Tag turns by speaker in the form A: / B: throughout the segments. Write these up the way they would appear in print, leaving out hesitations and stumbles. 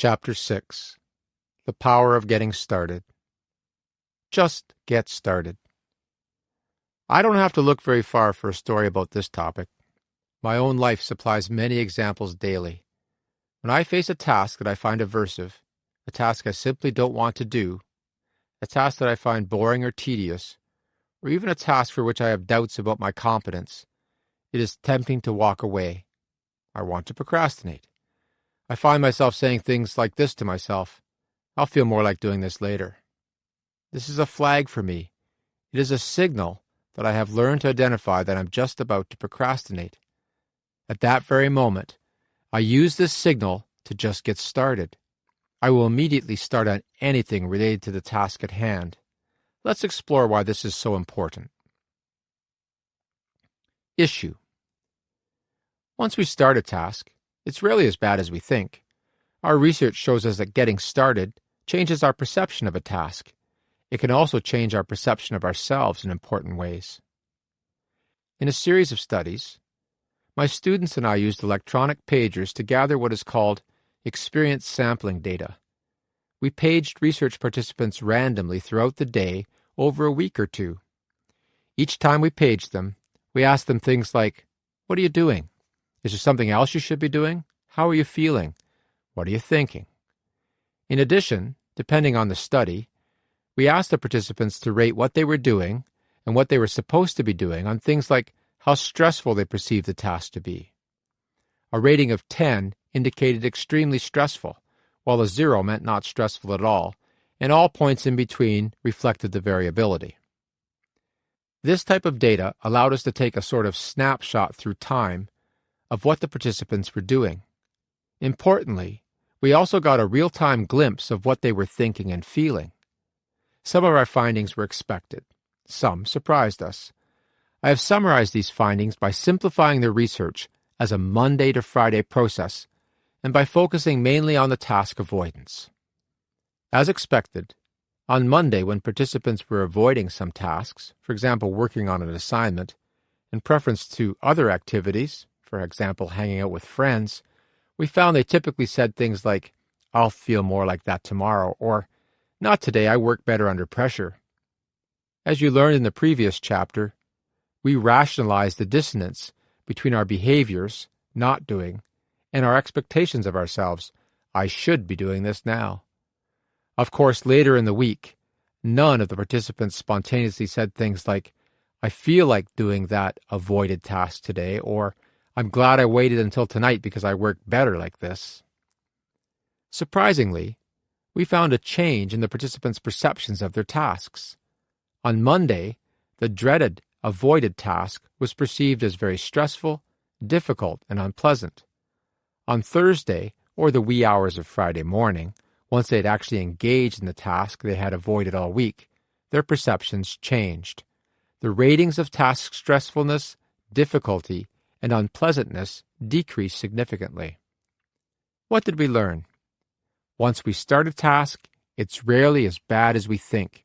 A: Chapter 6. The Power of Getting Started. Just get started. I don't have to look very far for a story about this topic. My own life supplies many examples daily. When I face a task that I find aversive, a task I simply don't want to do, a task that I find boring or tedious, or even a task for which I have doubts about my competence, it is tempting to walk away. I want to procrastinate. I find myself saying things like this to myself: I'll feel more like doing this later. This is a flag for me. It is a signal that I have learned to identify that I'm just about to procrastinate. At that very moment, I use this signal to just get started. I will immediately start on anything related to the task at hand. Let's explore why this is so important. Issue. Once we start a task, it's rarely as bad as we think. Our research shows us that getting started changes our perception of a task. It can also change our perception of ourselves in important ways. In a series of studies, my students and I used electronic pagers to gather what is called experience sampling data. We paged research participants randomly throughout the day over a week or two. Each time we paged them, we asked them things like, "What are you doing? Is there something else you should be doing? How are you feeling? What are you thinking?" In addition, depending on the study, we asked the participants to rate what they were doing and what they were supposed to be doing on things like how stressful they perceived the task to be. A rating of 10 indicated extremely stressful, while a 0 meant not stressful at all, and all points in between reflected the variability. This type of data allowed us to take a sort of snapshot through time of what the participants were doing. Importantly, we also got a real-time glimpse of what they were thinking and feeling. Some of our findings were expected. Some surprised us. I have summarized these findings by simplifying the research as a Monday to Friday process and by focusing mainly on the task avoidance. As expected, on Monday, when participants were avoiding some tasks, for example, working on an assignment, in preference to other activities, for example, hanging out with friends, we found they typically said things like, "I'll feel more like that tomorrow," or "Not today, I work better under pressure." As you learned in the previous chapter, we rationalize the dissonance between our behaviors, not doing, and our expectations of ourselves. I should be doing this now. Of course, later in the week, none of the participants spontaneously said things like, "I feel like doing that avoided task today," or "I'm glad I waited until tonight because I work better like this." Surprisingly, we found a change in the participants' perceptions of their tasks. On Monday, the dreaded, avoided task was perceived as very stressful, difficult, and unpleasant. On Thursday, or the wee hours of Friday morning, once they had actually engaged in the task they had avoided all week, their perceptions changed. The ratings of task stressfulness, difficulty, and unpleasantness decreased significantly. What did we learn? Once we start a task, it's rarely as bad as we think.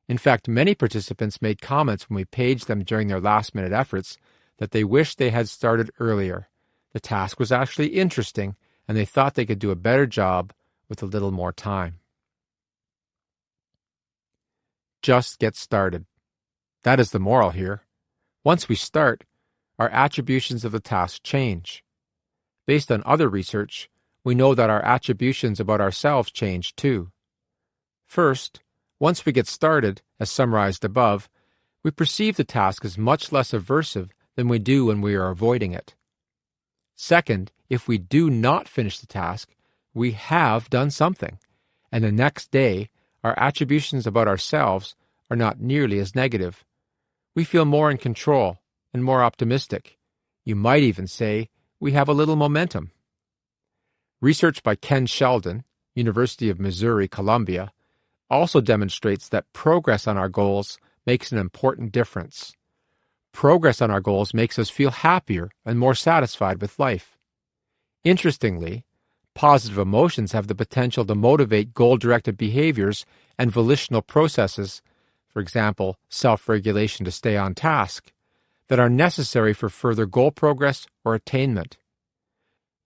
A: In fact, many participants made comments when we paged them during their last-minute efforts that they wished they had started earlier. The task was actually interesting, and they thought they could do a better job with a little more time. Just get started. That is the moral here. Once we start, our attributions of the task change. Based on other research, we know that our attributions about ourselves change too. First, once we get started, as summarized above, we perceive the task as much less aversive than we do when we are avoiding it. Second, if we do not finish the task, we have done something, and the next day, our attributions about ourselves are not nearly as negative. We feel more in control and more optimistic. You might even say we have a little momentum. Research by Ken Sheldon, University of Missouri, Columbia, also demonstrates that progress on our goals makes an important difference. Progress on our goals makes us feel happier and more satisfied with life. Interestingly, positive emotions have the potential to motivate goal-directed behaviors and volitional processes, for example, self-regulation to stay on task, that are necessary for further goal progress or attainment.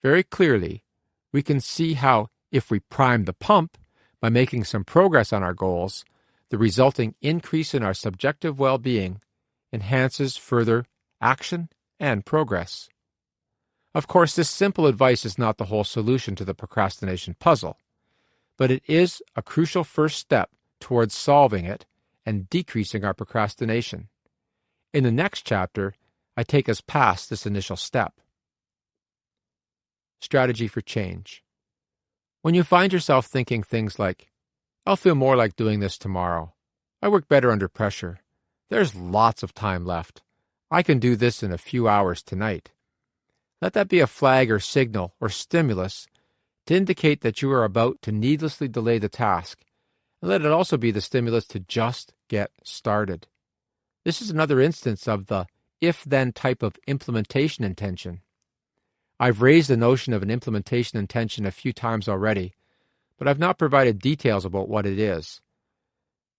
A: Very clearly, we can see how If we prime the pump by making some progress on our goals, the resulting increase in our subjective well-being enhances further action and progress. Of course, this simple advice is not the whole solution to the procrastination puzzle, but it is a crucial first step towards solving it and decreasing our procrastination. In the next chapter, I take us past this initial step. Strategy for change. When you find yourself thinking things like, I'll feel more like doing this tomorrow. I work better under pressure. There's lots of time left. I can do this in a few hours tonight. Let that be a flag or signal or stimulus to indicate that you are about to needlessly delay the task, and let it also be the stimulus to just get started. This is another instance of the if-then type of implementation intention. I've raised the notion of an implementation intention a few times already, but I've not provided details about what it is.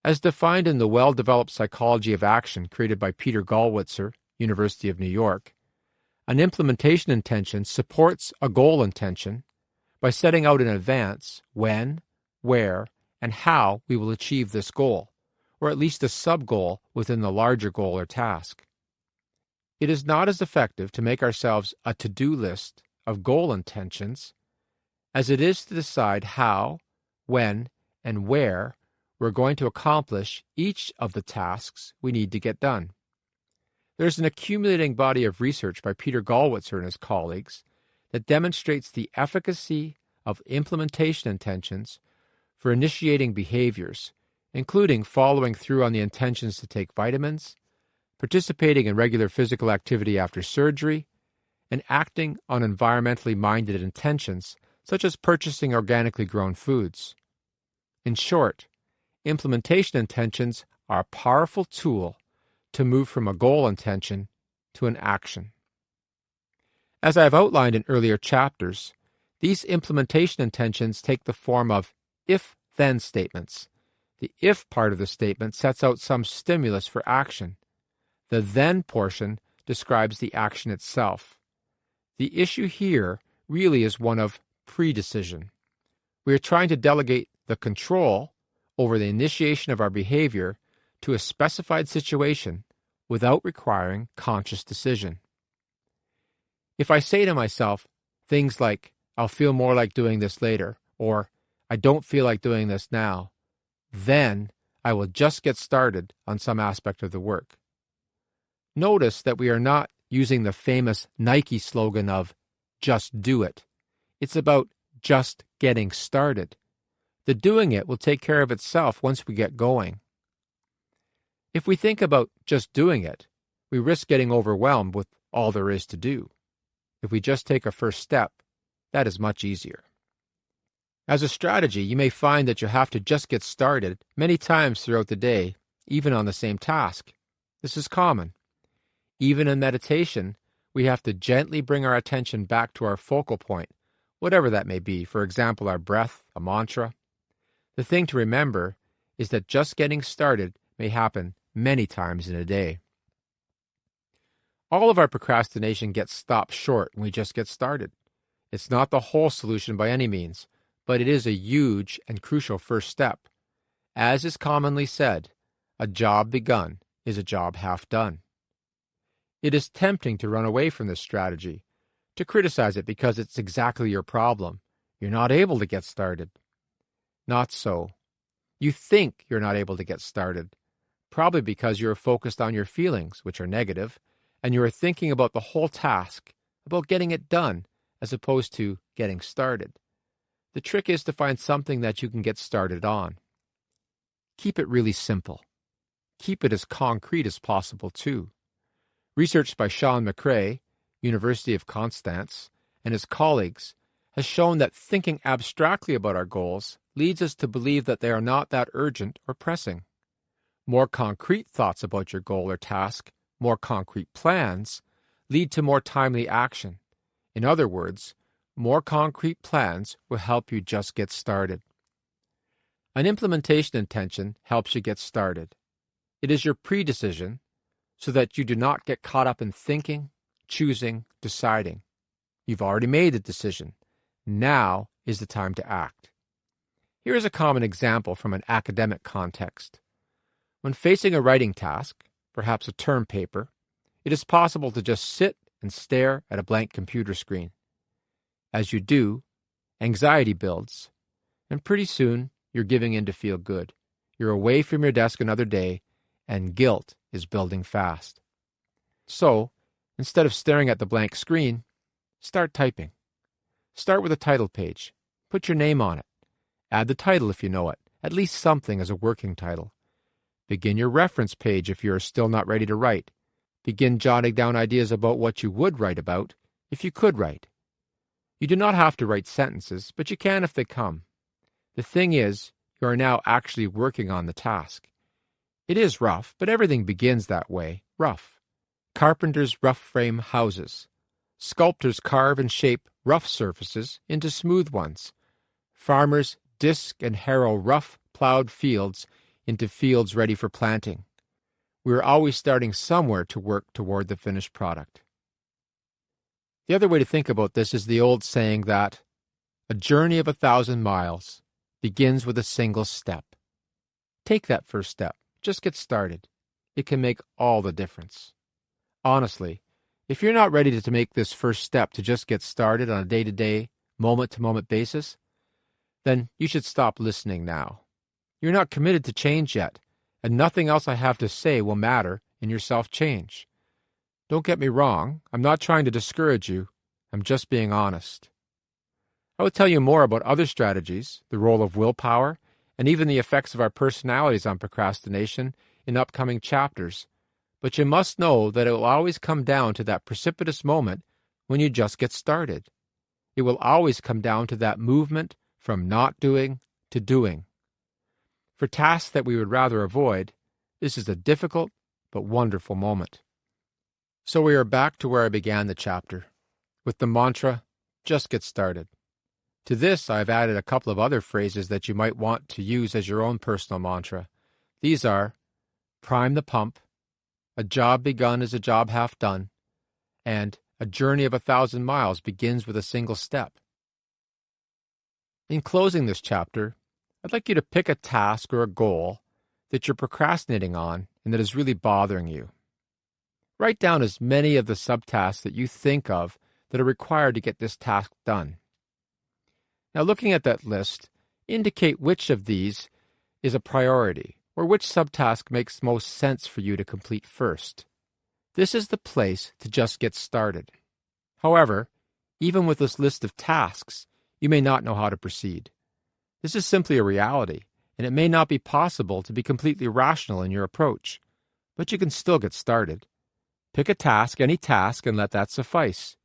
A: As defined in the Well-Developed Psychology of Action created by Peter Gallwitzer, University of New York, an implementation intention supports a goal intention by setting out in advance when, where, and how we will achieve this goal, or at least a sub-goal within the larger goal or task. It is not as effective to make ourselves a to-do list of goal intentions as it is to decide how, when, and where we're going to accomplish each of the tasks we need to get done. There's an accumulating body of research by Peter Gallwitzer and his colleagues that demonstrates the efficacy of implementation intentions for initiating behaviors, including following through on the intentions to take vitamins, participating in regular physical activity after surgery, and acting on environmentally minded intentions, such as purchasing organically grown foods. In short, implementation intentions are a powerful tool to move from a goal intention to an action. As I have outlined in earlier chapters, these implementation intentions take the form of if-then statements. The if part of the statement sets out some stimulus for action. The then portion describes the action itself. The issue here really is one of predecision. We are trying to delegate the control over the initiation of our behavior to a specified situation without requiring conscious decision. If I say to myself things like, I'll feel more like doing this later, or I don't feel like doing this now, then I will just get started on some aspect of the work. Notice that we are not using the famous Nike slogan of just do it. It's about just getting started. The doing it will take care of itself once we get going. If we think about just doing it, we risk getting overwhelmed with all there is to do. If we just take a first step, that is much easier. As a strategy, you may find that you have to just get started many times throughout the day, even on the same task. This is common. Even in meditation, we have to gently bring our attention back to our focal point, whatever that may be, for example, our breath, a mantra. The thing to remember is that just getting started may happen many times in a day. All of our procrastination gets stopped short when we just get started. It's not the whole solution by any means, but it is a huge and crucial first step. As is commonly said, a job begun is a job half done. It is tempting to run away from this strategy, to criticize it because it's exactly your problem. You're not able to get started. Not so. You think you're not able to get started, probably because you're focused on your feelings, which are negative, and you are thinking about the whole task, about getting it done, as opposed to getting started. The trick is to find something that you can get started on. Keep it really simple. Keep it as concrete as possible, too. Research by Sean McRae, University of Constance, and his colleagues has shown that thinking abstractly about our goals leads us to believe that they are not that urgent or pressing. More concrete thoughts about your goal or task, more concrete plans, lead to more timely action. In other words, more concrete plans will help you just get started. An implementation intention helps you get started. It is your pre-decision so that you do not get caught up in thinking, choosing, deciding. You've already made the decision. Now is the time to act. Here is a common example from an academic context. When facing a writing task, perhaps a term paper, it is possible to just sit and stare at a blank computer screen. As you do, anxiety builds, and pretty soon you're giving in to feel good. You're away from your desk another day, and guilt is building fast. So, instead of staring at the blank screen, start typing. Start with a title page. Put your name on it. Add the title if you know it, at least something as a working title. Begin your reference page if you are still not ready to write. Begin jotting down ideas about what you would write about if you could write. You do not have to write sentences, but you can if they come. The thing is, you are now actually working on the task. It is rough, but everything begins that way, rough. Carpenters rough frame houses. Sculptors carve and shape rough surfaces into smooth ones. Farmers disc and harrow rough plowed fields into fields ready for planting. We are always starting somewhere to work toward the finished product. The other way to think about this is the old saying that a journey of 1,000 miles begins with a single step. Take that first step. Just get started. It can make all the difference. Honestly, if you're not ready to make this first step to just get started on a day-to-day, moment-to-moment basis, then you should stop listening now. You're not committed to change yet, and nothing else I have to say will matter in your self-change. Don't get me wrong, I'm not trying to discourage you, I'm just being honest. I will tell you more about other strategies, the role of willpower, and even the effects of our personalities on procrastination in upcoming chapters, but you must know that it will always come down to that precipitous moment when you just get started. It will always come down to that movement from not doing to doing. For tasks that we would rather avoid, this is a difficult but wonderful moment. So we are back to where I began the chapter, with the mantra, just get started. To this, I have added a couple of other phrases that you might want to use as your own personal mantra. These are, prime the pump, a job begun is a job half done, and a journey of 1,000 miles begins with a single step. In closing this chapter, I'd like you to pick a task or a goal that you're procrastinating on and that is really bothering you. Write down as many of the subtasks that you think of that are required to get this task done. Now, looking at that list, indicate which of these is a priority or which subtask makes most sense for you to complete first. This is the place to just get started. However, even with this list of tasks, you may not know how to proceed. This is simply a reality, and it may not be possible to be completely rational in your approach, but you can still get started. Pick a task, any task, and let that suffice.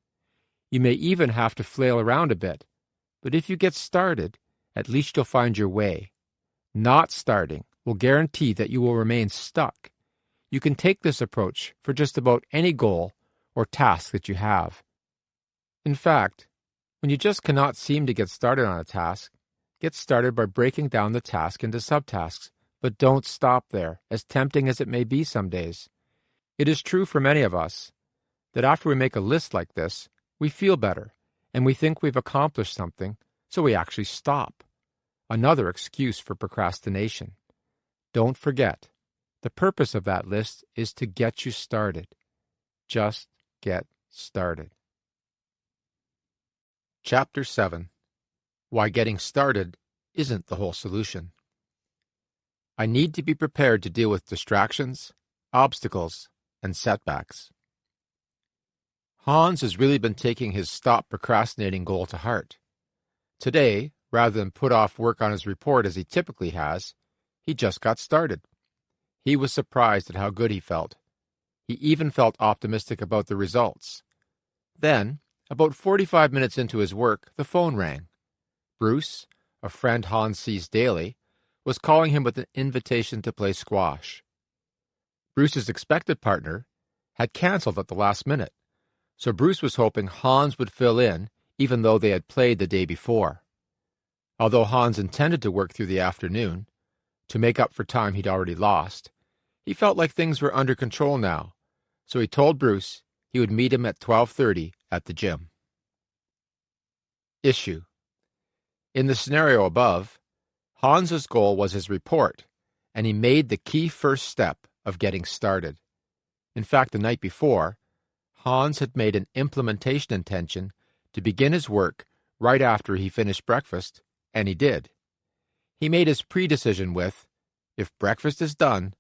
A: You may even have to flail around a bit, but if you get started, at least you'll find your way. Not starting will guarantee that you will remain stuck. You can take this approach for just about any goal or task that you have. In fact, when you just cannot seem to get started on a task, get started by breaking down the task into subtasks, but don't stop there, as tempting as it may be some days. It is true for many of us that after we make a list like this, we feel better, and we think we've accomplished something, so we actually stop. Another excuse for procrastination. Don't forget, the purpose of that list is to get you started. Just get started. Chapter 7. Why getting started isn't the whole solution. I need to be prepared to deal with distractions, obstacles, and setbacks. Hans has really been taking his stop procrastinating goal to heart. Today, rather than put off work on his report as he typically has, he just got started. He was surprised at how good he felt. He even felt optimistic about the results. Then, about 45 minutes into his work, the phone rang. Bruce, a friend Hans sees daily, was calling him with an invitation to play squash. Bruce's expected partner had canceled at the last minute, so Bruce was hoping Hans would fill in even though they had played the day before. Although Hans intended to work through the afternoon, to make up for time he'd already lost, he felt like things were under control now, so he told Bruce he would meet him at 12:30 at the gym. Issue: In the scenario above, Hans's goal was his report, and he made the key first step of getting started. In fact, the night before, Hans had made an implementation intention to begin his work right after he finished breakfast, and he did. He made his pre-decision with, if breakfast is done,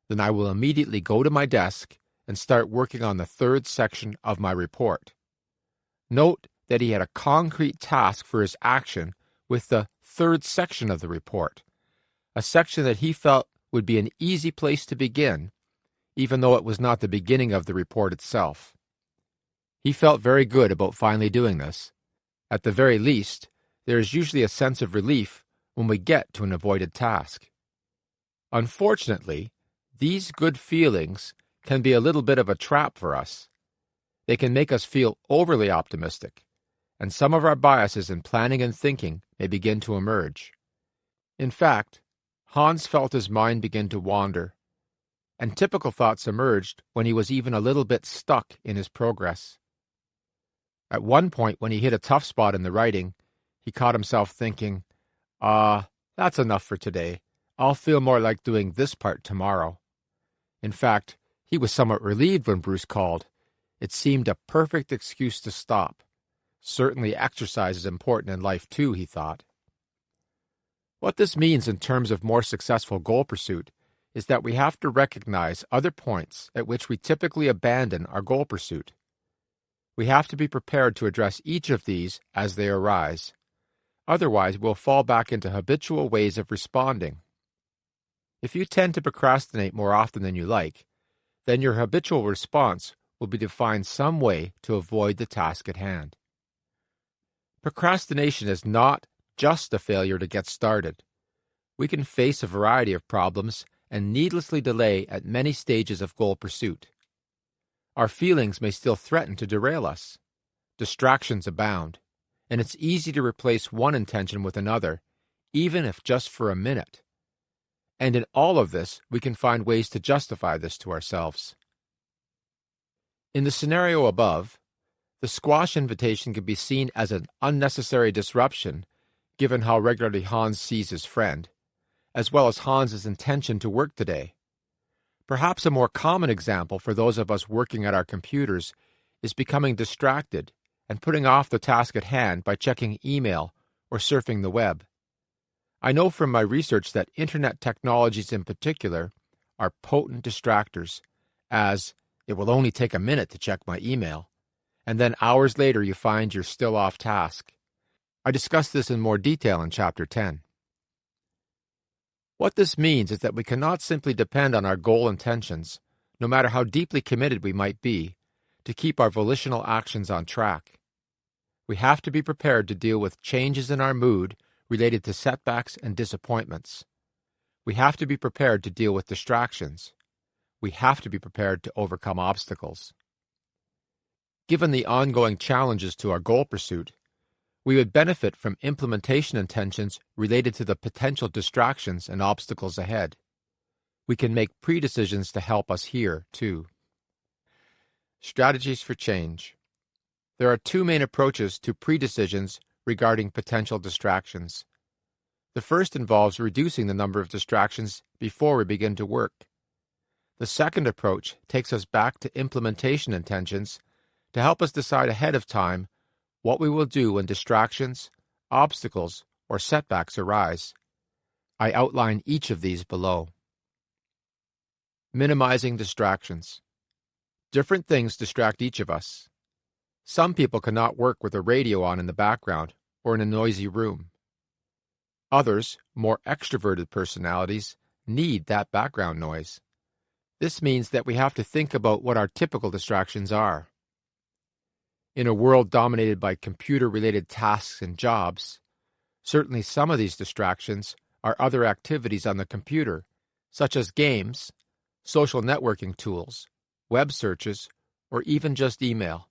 A: then I will immediately go to my desk and start working on the third section of my report. Note that he had a concrete task for his action with the third section of the report, a section that he felt would be an easy place to begin, even though it was not the beginning of the report itself. He felt very good about finally doing this. At the very least, there is usually a sense of relief when we get to an avoided task. Unfortunately, these good feelings can be a little bit of a trap for us. They can make us feel overly optimistic, and some of our biases in planning and thinking may begin to emerge. In fact, Hans felt his mind begin to wander, and typical thoughts emerged when he was even a little bit stuck in his progress. At one point, when he hit a tough spot in the writing, he caught himself thinking, that's enough for today. I'll feel more like doing this part tomorrow. In fact, he was somewhat relieved when Bruce called. It seemed a perfect excuse to stop. Certainly exercise is important in life too, he thought. What this means in terms of more successful goal pursuit is that we have to recognize other points at which we typically abandon our goal pursuit. We have to be prepared to address each of these as they arise. Otherwise, we'll fall back into habitual ways of responding. If you tend to procrastinate more often than you like, then your habitual response will be to find some way to avoid the task at hand. Procrastination is not just a failure to get started. We can face a variety of problems and needlessly delay at many stages of goal pursuit. Our feelings may still threaten to derail us. Distractions abound, and it's easy to replace one intention with another, even if just for a minute. And in all of this, we can find ways to justify this to ourselves. In the scenario above, the squash invitation can be seen as an unnecessary disruption, given how regularly Hans sees his friend, as well as Hans's intention to work today. Perhaps a more common example for those of us working at our computers is becoming distracted and putting off the task at hand by checking email or surfing the web. I know from my research that internet technologies in particular are potent distractors, as it will only take a minute to check my email, and then hours later you find you're still off task. I discuss this in more detail in Chapter 10. What this means is that we cannot simply depend on our goal intentions, no matter how deeply committed we might be, to keep our volitional actions on track. We have to be prepared to deal with changes in our mood related to setbacks and disappointments. We have to be prepared to deal with distractions. We have to be prepared to overcome obstacles. Given the ongoing challenges to our goal pursuit, we would benefit from implementation intentions related to the potential distractions and obstacles ahead. We can make pre-decisions to help us here, too. Strategies for change. There are two main approaches to pre-decisions regarding potential distractions. The first involves reducing the number of distractions before we begin to work. The second approach takes us back to implementation intentions to help us decide ahead of time what we will do when distractions, obstacles, or setbacks arise. I outline each of these below. Minimizing distractions. Different things distract each of us. Some people cannot work with a radio on in the background or in a noisy room. Others, more extroverted personalities, need that background noise. This means that we have to think about what our typical distractions are. In a world dominated by computer-related tasks and jobs, certainly some of these distractions are other activities on the computer, such as games, social networking tools, web searches, or even just email.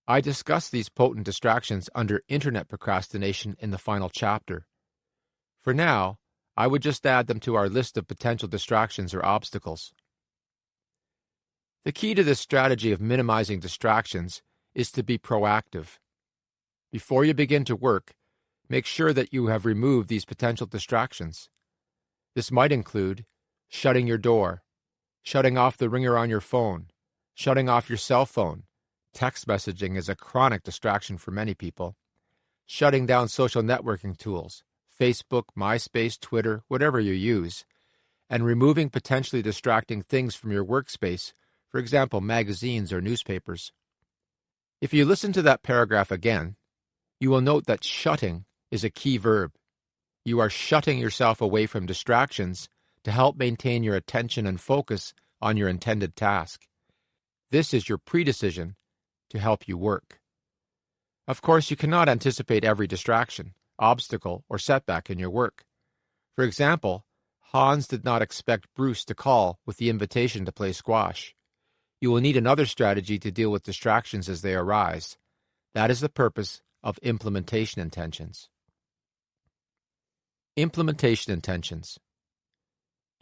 A: I discuss these potent distractions under internet procrastination in the final chapter. For now, I would just add them to our list of potential distractions or obstacles. The key to this strategy of minimizing distractions is to be proactive. Before you begin to work, make sure that you have removed these potential distractions. This might include shutting your door, shutting off the ringer on your phone, shutting off your cell phone. Text messaging is a chronic distraction for many people. Shutting down social networking tools, Facebook, MySpace, Twitter, whatever you use, and removing potentially distracting things from your workspace, for example, magazines or newspapers. If you listen to that paragraph again, you will note that shutting is a key verb. You are shutting yourself away from distractions to help maintain your attention and focus on your intended task. This is your predecision to help you work. Of course, you cannot anticipate every distraction, obstacle, or setback in your work. For example, Hans did not expect Bruce to call with the invitation to play squash. You will need another strategy to deal with distractions as they arise. That is the purpose of implementation intentions. Implementation intentions.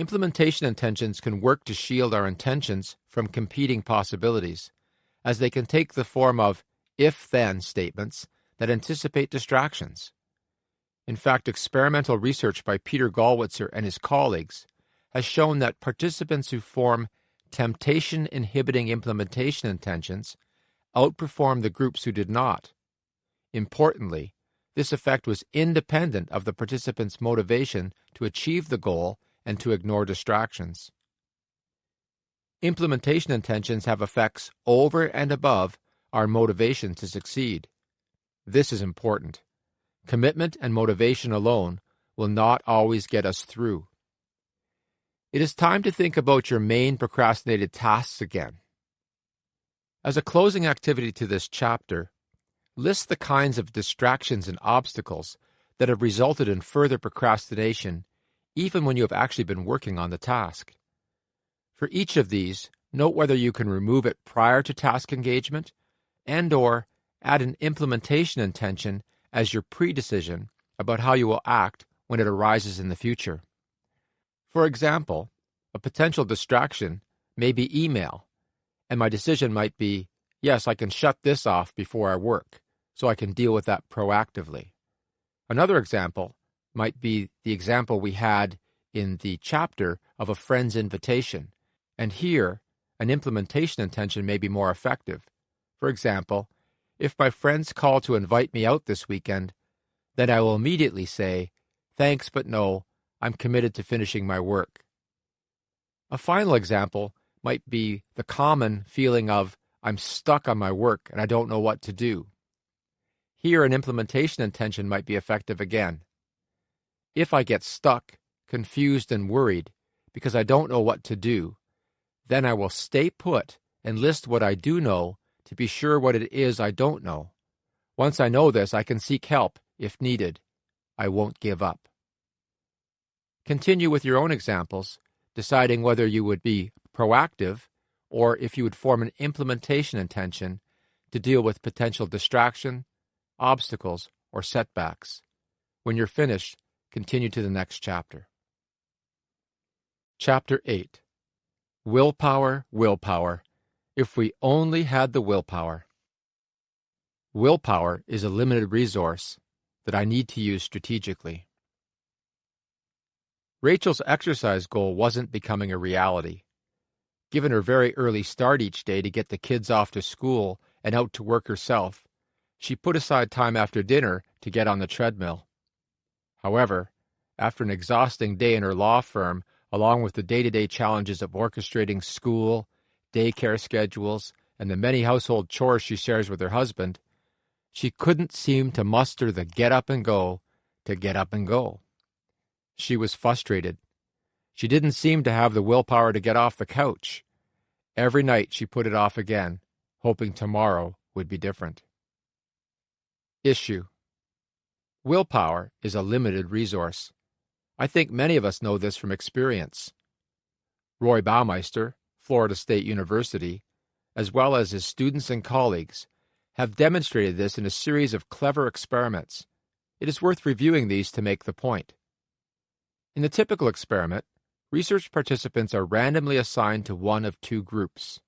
A: Implementation intentions can work to shield our intentions from competing possibilities, as they can take the form of if-then statements that anticipate distractions. In fact, experimental research by Peter Gollwitzer and his colleagues has shown that participants who form temptation-inhibiting implementation intentions outperform the groups who did not. Importantly, this effect was independent of the participants' motivation to achieve the goal and to ignore distractions. Implementation intentions have effects over and above our motivation to succeed. This is important. Commitment and motivation alone will not always get us through. It is time to think about your main procrastinated tasks again. As a closing activity to this chapter, list the kinds of distractions and obstacles that have resulted in further procrastination, even when you have actually been working on the task. For each of these, note whether you can remove it prior to task engagement and/or add an implementation intention as your predecision about how you will act when it arises in the future. For example, a potential distraction may be email, and my decision might be, yes, I can shut this off before I work, so I can deal with that proactively. Another example might be the example we had in the chapter of a friend's invitation, and here, an implementation intention may be more effective. For example, if my friends call to invite me out this weekend, then I will immediately say, thanks but no, I'm committed to finishing my work. A final example might be the common feeling of, I'm stuck on my work and I don't know what to do. Here, an implementation intention might be effective again. If I get stuck, confused, and worried because I don't know what to do, then I will stay put and list what I do know to be sure what it is I don't know. Once I know this, I can seek help if needed. I won't give up. Continue with your own examples, deciding whether you would be proactive or if you would form an implementation intention to deal with potential distraction, obstacles, or setbacks. When you're finished, continue to the next chapter. Chapter 8. Willpower, willpower. If we only had the willpower. Willpower is a limited resource that I need to use strategically. Rachel's exercise goal wasn't becoming a reality. Given her very early start each day to get the kids off to school and out to work herself, she put aside time after dinner to get on the treadmill. However, after an exhausting day in her law firm, along with the day-to-day challenges of orchestrating school, daycare schedules, and the many household chores she shares with her husband, she couldn't seem to muster the get up and go to get up and go. She was frustrated. She didn't seem to have the willpower to get off the couch. Every night she put it off again, hoping tomorrow would be different. Issue. Willpower is a limited resource. I think many of us know this from experience. Roy Baumeister, Florida State University, as well as his students and colleagues, have demonstrated this in a series of clever experiments. It is worth reviewing these to make the point. In the typical experiment, research participants are randomly assigned to one of two groups.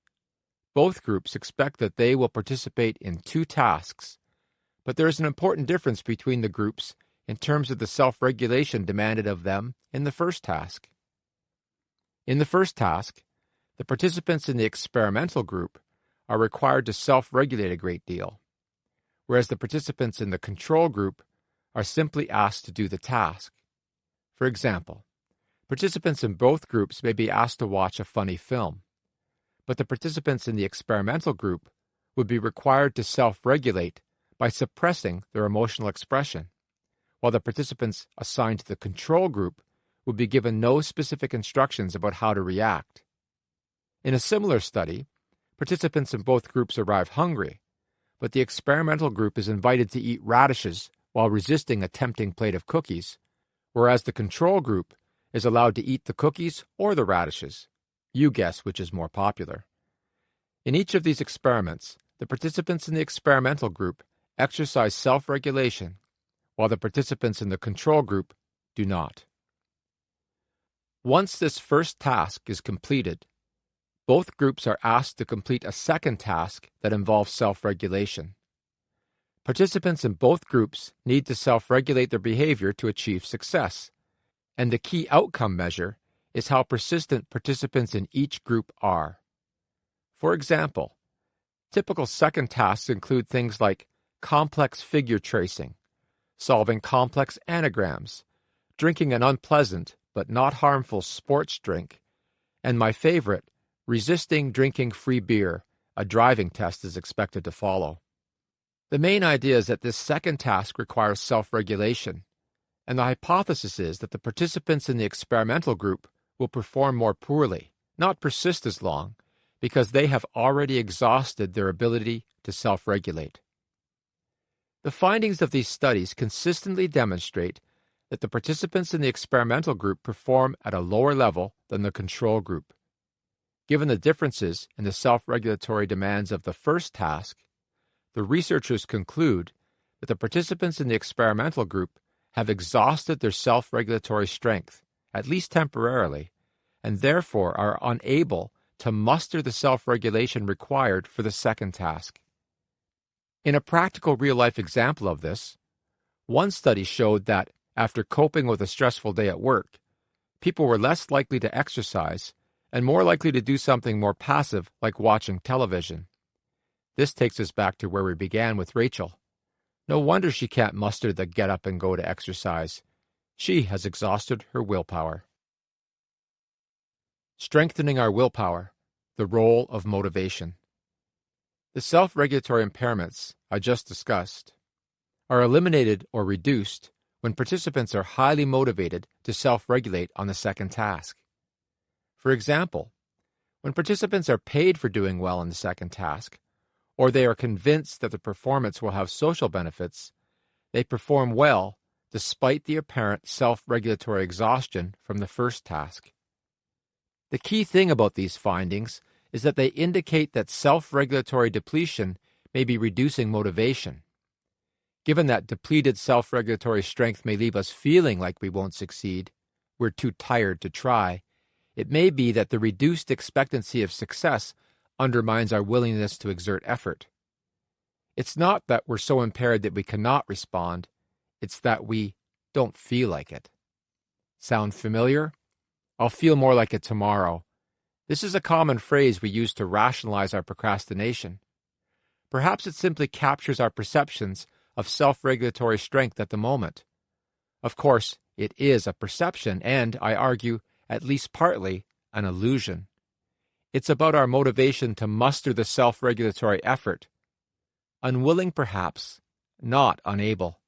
A: Both groups expect that they will participate in two tasks, but there is an important difference between the groups in terms of the self-regulation demanded of them in the first task. In the first task, the participants in the experimental group are required to self-regulate a great deal, whereas the participants in the control group are simply asked to do the task. For example, participants in both groups may be asked to watch a funny film, but the participants in the experimental group would be required to self-regulate by suppressing their emotional expression, while the participants assigned to the control group would be given no specific instructions about how to react. In a similar study, participants in both groups arrive hungry, but the experimental group is invited to eat radishes while resisting a tempting plate of cookies, whereas the control group is allowed to eat the cookies or the radishes. You guess which is more popular. In each of these experiments, the participants in the experimental group exercise self-regulation, while the participants in the control group do not. Once this first task is completed, both groups are asked to complete a second task that involves self-regulation. Participants in both groups need to self-regulate their behavior to achieve success, and the key outcome measure is how persistent participants in each group are. For example, typical second tasks include things like complex figure tracing, solving complex anagrams, drinking an unpleasant but not harmful sports drink, and my favorite, resisting drinking free beer. A driving test is expected to follow. The main idea is that this second task requires self-regulation, and the hypothesis is that the participants in the experimental group will perform more poorly, not persist as long, because they have already exhausted their ability to self-regulate. The findings of these studies consistently demonstrate that the participants in the experimental group perform at a lower level than the control group. Given the differences in the self-regulatory demands of the first task, the researchers conclude that the participants in the experimental group have exhausted their self-regulatory strength, at least temporarily, and therefore are unable to muster the self-regulation required for the second task. In a practical real-life example of this, one study showed that after coping with a stressful day at work, people were less likely to exercise and more likely to do something more passive like watching television. This takes us back to where we began with Rachel. No wonder she can't muster the get up and go to exercise. She has exhausted her willpower. Strengthening our willpower, the role of motivation. The self-regulatory impairments I just discussed are eliminated or reduced when participants are highly motivated to self-regulate on the second task. For example, when participants are paid for doing well on the second task, or they are convinced that the performance will have social benefits, they perform well despite the apparent self-regulatory exhaustion from the first task. The key thing about these findings is that they indicate that self-regulatory depletion may be reducing motivation. Given that depleted self-regulatory strength may leave us feeling like we won't succeed, we're too tired to try, it may be that the reduced expectancy of success undermines our willingness to exert effort. It's not that we're so impaired that we cannot respond, it's that we don't feel like it. Sound familiar? I'll feel more like it tomorrow. This is a common phrase we use to rationalize our procrastination. Perhaps it simply captures our perceptions of self-regulatory strength at the moment. Of course, it is a perception and, I argue, at least partly, an illusion. It's about our motivation to muster the self-regulatory effort. Unwilling, perhaps, not unable.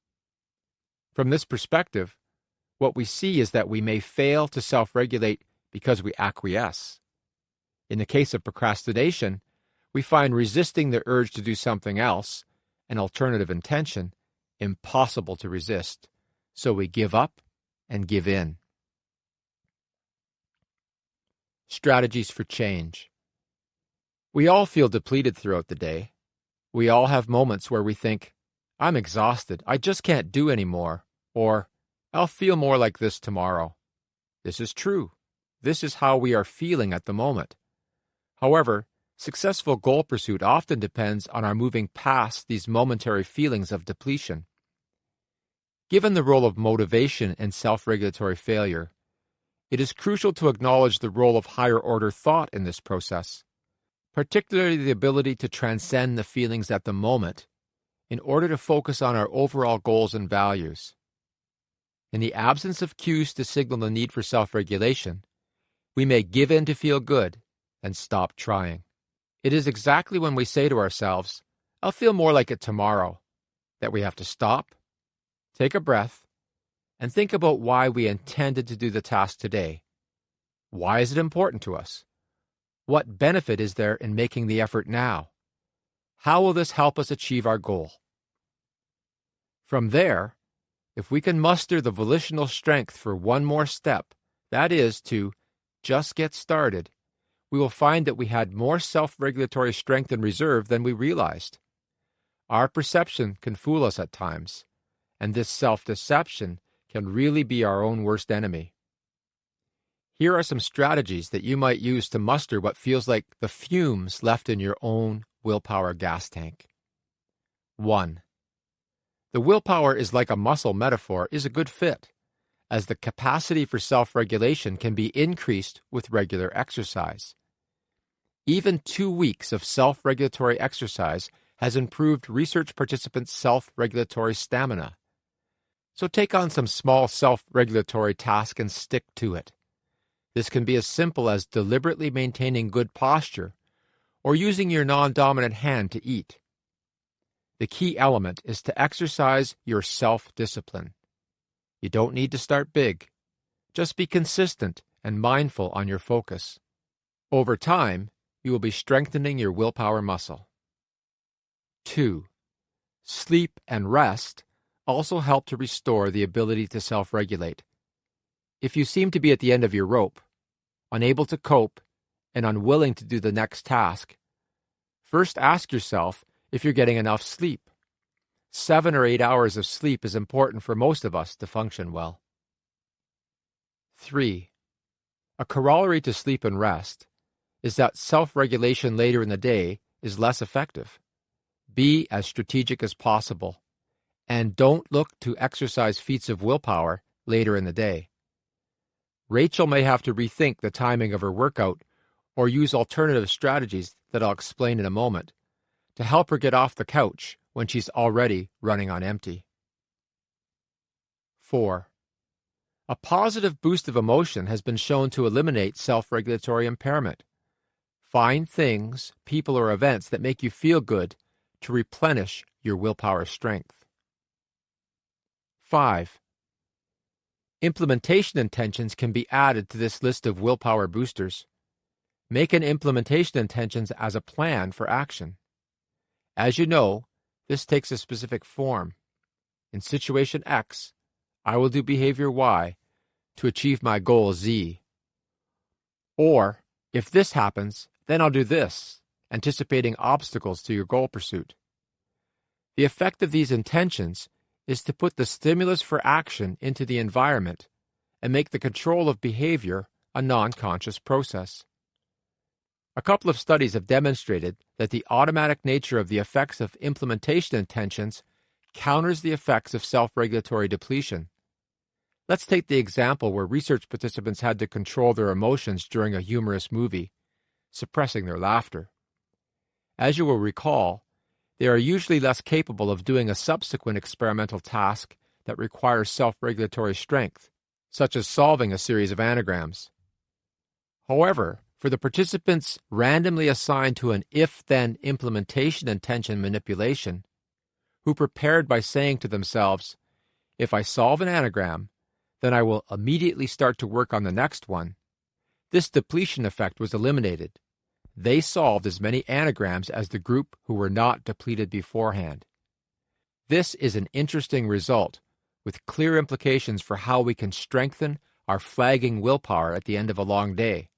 A: From this perspective, what we see is that we may fail to self-regulate because we acquiesce. In the case of procrastination, we find resisting the urge to do something else, an alternative intention, impossible to resist, so we give up and give in. Strategies for change. We all feel depleted throughout the day. We all have moments where we think, I'm exhausted, I just can't do anymore, or I'll feel more like this tomorrow. This is true. This is how we are feeling at the moment. However, successful goal pursuit often depends on our moving past these momentary feelings of depletion. Given the role of motivation in self-regulatory failure, it is crucial to acknowledge the role of higher-order thought in this process, particularly the ability to transcend the feelings at the moment in order to focus on our overall goals and values. In the absence of cues to signal the need for self-regulation, we may give in to feel good and stop trying. It is exactly when we say to ourselves, "I'll feel more like it tomorrow," that we have to stop, take a breath, and think about why we intended to do the task today. Why is it important to us? What benefit is there in making the effort now? How will this help us achieve our goal? From there, if we can muster the volitional strength for one more step, that is, to just get started, we will find that we had more self-regulatory strength in reserve than we realized. Our perception can fool us at times, and this self-deception can really be our own worst enemy. Here are some strategies that you might use to muster what feels like the fumes left in your own willpower gas tank. 1. The willpower is like a muscle metaphor is a good fit, as the capacity for self-regulation can be increased with regular exercise. Even 2 weeks of self-regulatory exercise has improved research participants' self-regulatory stamina. So take on some small self-regulatory task and stick to it. This can be as simple as deliberately maintaining good posture or using your non-dominant hand to eat. The key element is to exercise your self-discipline. You don't need to start big. Just be consistent and mindful on your focus. Over time, you will be strengthening your willpower muscle. 2. Sleep and rest also help to restore the ability to self-regulate. If you seem to be at the end of your rope, unable to cope, and unwilling to do the next task, first ask yourself if you're getting enough sleep. 7 or 8 hours of sleep is important for most of us to function well. 3. A corollary to sleep and rest is that self-regulation later in the day is less effective. Be as strategic as possible, and don't look to exercise feats of willpower later in the day. Rachel may have to rethink the timing of her workout or use alternative strategies that I'll explain in a moment to help her get off the couch when she's already running on empty. 4. A positive boost of emotion has been shown to eliminate self-regulatory impairment. Find things, people, or events that make you feel good to replenish your willpower strength. 5. Implementation intentions can be added to this list of willpower boosters. Make an implementation intentions as a plan for action. As you know, this takes a specific form. In situation X, I will do behavior Y to achieve my goal Z. Or, if this happens, then I'll do this, anticipating obstacles to your goal pursuit. The effect of these intentions is to put the stimulus for action into the environment and make the control of behavior a non-conscious process. A couple of studies have demonstrated that the automatic nature of the effects of implementation intentions counters the effects of self-regulatory depletion. Let's take the example where research participants had to control their emotions during a humorous movie, suppressing their laughter. As you will recall, they are usually less capable of doing a subsequent experimental task that requires self-regulatory strength, such as solving a series of anagrams. However, for the participants randomly assigned to an if-then implementation intention manipulation, who prepared by saying to themselves, "If I solve an anagram, then I will immediately start to work on the next one," this depletion effect was eliminated. They solved as many anagrams as the group who were not depleted beforehand. This is an interesting result, with clear implications for how we can strengthen our flagging willpower at the end of a long day.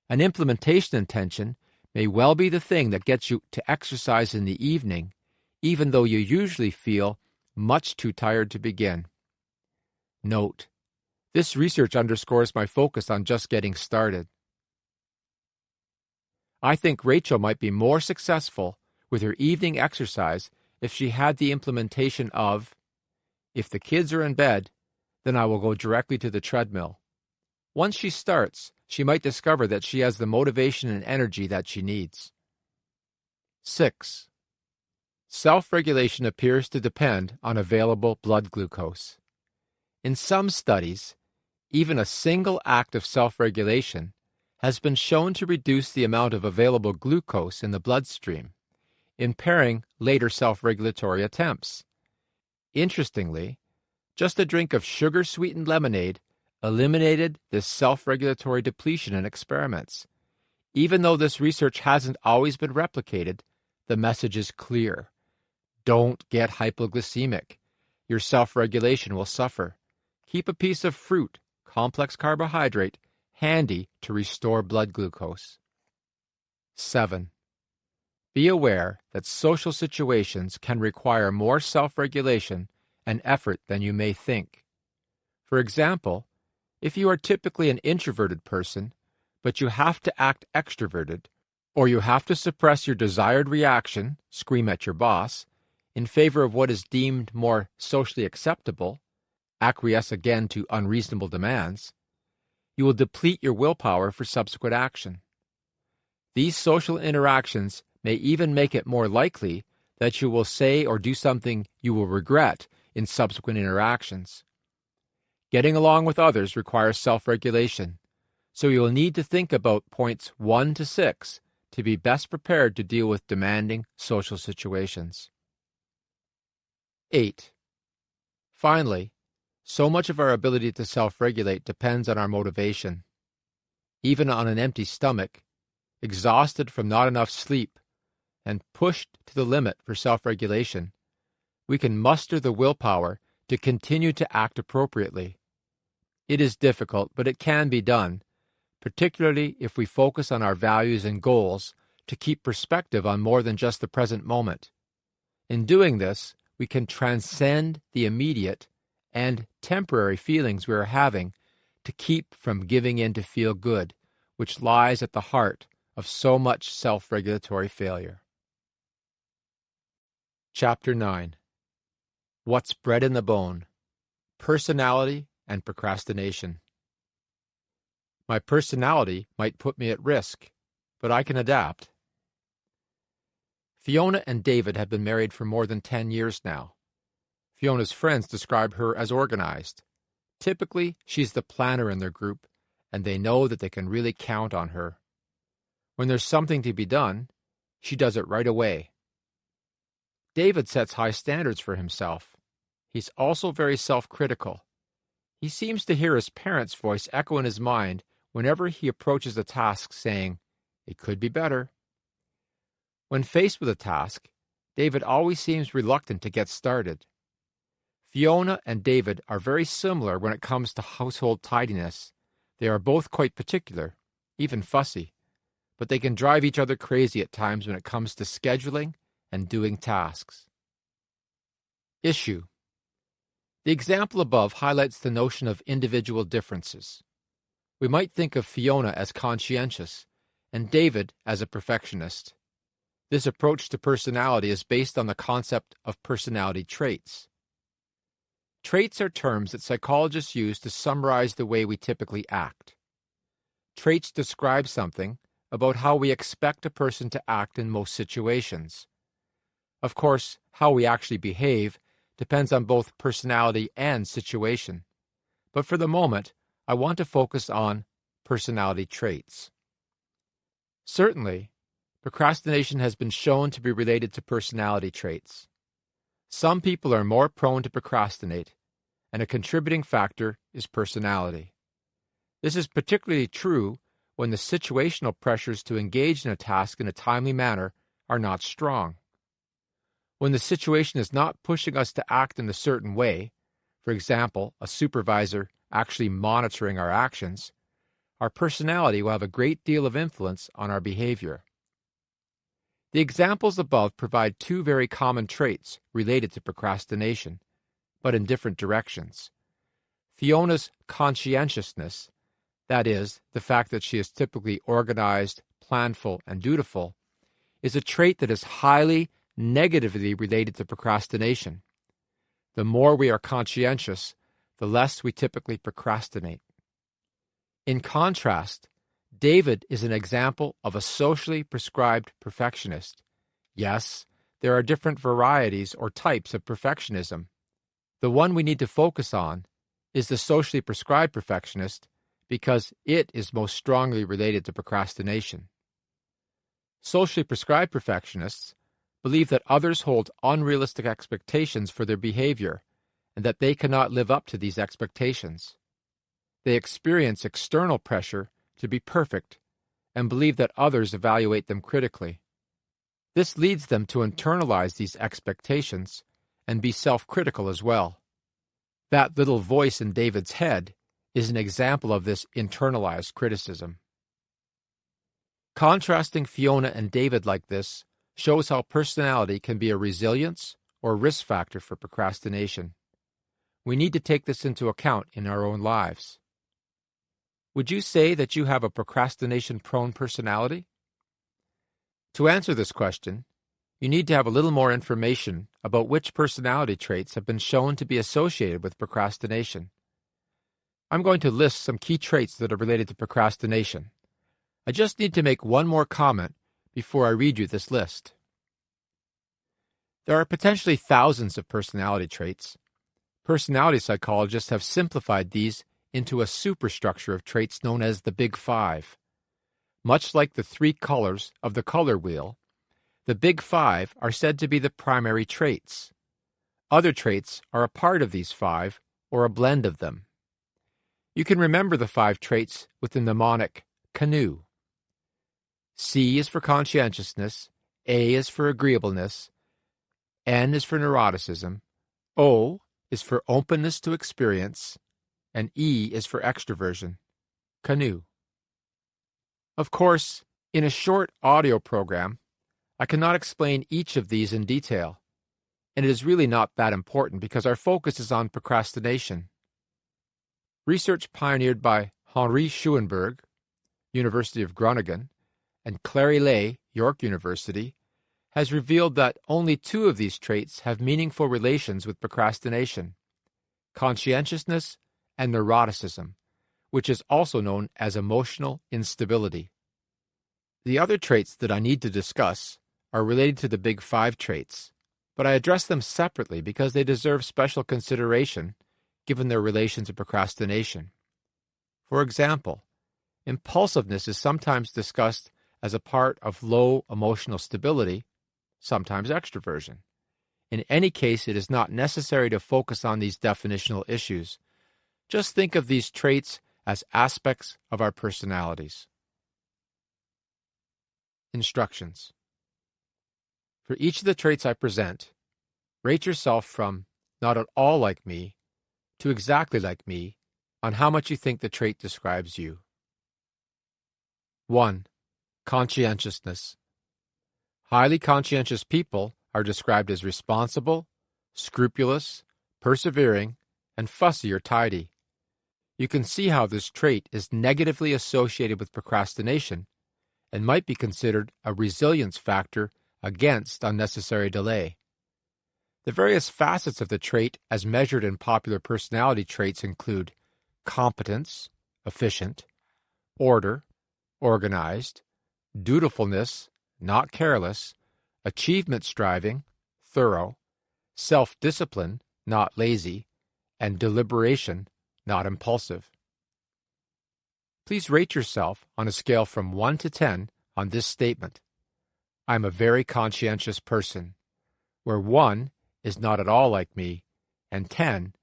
A: An implementation intention may well be the thing that gets you to exercise in the evening, even though you usually feel much too tired to begin. Note, this research underscores my focus on just getting started. I think Rachel might be more successful with her evening exercise if she had the implementation of If the kids are in bed, then I will go directly to the treadmill. Once she starts, she might discover that she has the motivation and energy that she needs. 6. Self-regulation appears to depend on available blood glucose. In some studies, even a single act of self-regulation has been shown to reduce the amount of available glucose in the bloodstream, impairing later self-regulatory attempts. Interestingly, just a drink of sugar-sweetened lemonade eliminated this self-regulatory depletion in experiments. Even though this research hasn't always been replicated, the message is clear. Don't get hypoglycemic. Your self-regulation will suffer. Keep a piece of fruit, complex carbohydrate, handy to restore blood glucose. 7. Be aware that social situations can require more self-regulation and effort than you may think. For example, if you are typically an introverted person, but you have to act extroverted, or you have to suppress your desired reaction, scream at your boss, in favor of what is deemed more socially acceptable, acquiesce again to unreasonable demands, you will deplete your willpower for subsequent action. These social interactions may even make it more likely that you will say or do something you will regret in subsequent interactions. Getting along with others requires self-regulation, so you will need to think about points 1 to 6 to be best prepared to deal with demanding social situations. 8. Finally, so much of our ability to self-regulate depends on our motivation. Even on an empty stomach, exhausted from not enough sleep, and pushed to the limit for self-regulation, we can muster the willpower to continue to act appropriately. It is difficult, but it can be done, particularly if we focus on our values and goals to keep perspective on more than just the present moment. In doing this, we can transcend the immediate and temporary feelings we are having to keep from giving in to feel good, which lies at the heart of so much self-regulatory failure. Chapter 9. What's bred in the bone? Personality and procrastination. My personality might put me at risk, but I can adapt. Fiona and David have been married for more than 10 years now. Fiona's friends describe her as organized. Typically, she's the planner in their group, and they know that they can really count on her. When there's something to be done, she does it right away. David sets high standards for himself. He's also very self-critical. He seems to hear his parents' voice echo in his mind whenever he approaches a task saying, "It could be better." When faced with a task, David always seems reluctant to get started. Fiona and David are very similar when it comes to household tidiness. They are both quite particular, even fussy, but they can drive each other crazy at times when it comes to scheduling and doing tasks. Issue. The example above highlights the notion of individual differences. We might think of Fiona as conscientious and David as a perfectionist. This approach to personality is based on the concept of personality traits. Traits are terms that psychologists use to summarize the way we typically act. Traits describe something about how we expect a person to act in most situations. Of course, how we actually behave depends on both personality and situation. But for the moment, I want to focus on personality traits. Certainly, procrastination has been shown to be related to personality traits. Some people are more prone to procrastinate, and a contributing factor is personality. This is particularly true when the situational pressures to engage in a task in a timely manner are not strong. When the situation is not pushing us to act in a certain way, for example, a supervisor actually monitoring our actions, our personality will have a great deal of influence on our behavior. The examples above provide two very common traits related to procrastination, but in different directions. Fiona's conscientiousness, that is, the fact that she is typically organized, planful, and dutiful, is a trait that is highly negatively related to procrastination. The more we are conscientious, the less we typically procrastinate. In contrast, David is an example of a socially prescribed perfectionist. Yes, there are different varieties or types of perfectionism. The one we need to focus on is the socially prescribed perfectionist because it is most strongly related to procrastination. Socially prescribed perfectionists believe that others hold unrealistic expectations for their behavior and that they cannot live up to these expectations. They experience external pressure to be perfect and believe that others evaluate them critically. This leads them to internalize these expectations and be self-critical as well. That little voice in David's head is an example of this internalized criticism. Contrasting Fiona and David like this shows how personality can be a resilience or risk factor for procrastination. We need to take this into account in our own lives. Would you say that you have a procrastination-prone personality? To answer this question, you need to have a little more information about which personality traits have been shown to be associated with procrastination. I'm going to list some key traits that are related to procrastination. I just need to make one more comment before I read you this list. There are potentially thousands of personality traits. Personality psychologists have simplified these into a superstructure of traits known as the Big Five. Much like the three colors of the color wheel, the Big Five are said to be the primary traits. Other traits are a part of these five or a blend of them. You can remember the five traits with the mnemonic CANOE. C is for conscientiousness, A is for agreeableness, N is for neuroticism, O is for openness to experience, and E is for extroversion. CANOE. Of course, in a short audio program, I cannot explain each of these in detail, and it is really not that important because our focus is on procrastination. Research pioneered by Henri Schoenberg, University of Groningen, and Clary Lay, York University, has revealed that only two of these traits have meaningful relations with procrastination: conscientiousness and neuroticism, which is also known as emotional instability. The other traits that I need to discuss are related to the Big Five traits, but I address them separately because they deserve special consideration given their relation to procrastination. For example, impulsiveness is sometimes discussed as a part of low emotional stability, sometimes extroversion. In any case, it is not necessary to focus on these definitional issues. Just think of these traits as aspects of our personalities. Instructions. For each of the traits I present, rate yourself from not at all like me to exactly like me on how much you think the trait describes you. 1. Conscientiousness. Highly conscientious people are described as responsible, scrupulous, persevering, and fussy or tidy. You can see how this trait is negatively associated with procrastination and might be considered a resilience factor against unnecessary delay. The various facets of the trait as measured in popular personality traits include competence, efficient, order, organized, dutifulness, not careless, achievement striving, thorough, self-discipline, not lazy, and deliberation, not impulsive. Please rate yourself on a scale from 1 to 10 on this statement. I'm a very conscientious person, where 1 is not at all like me, and 10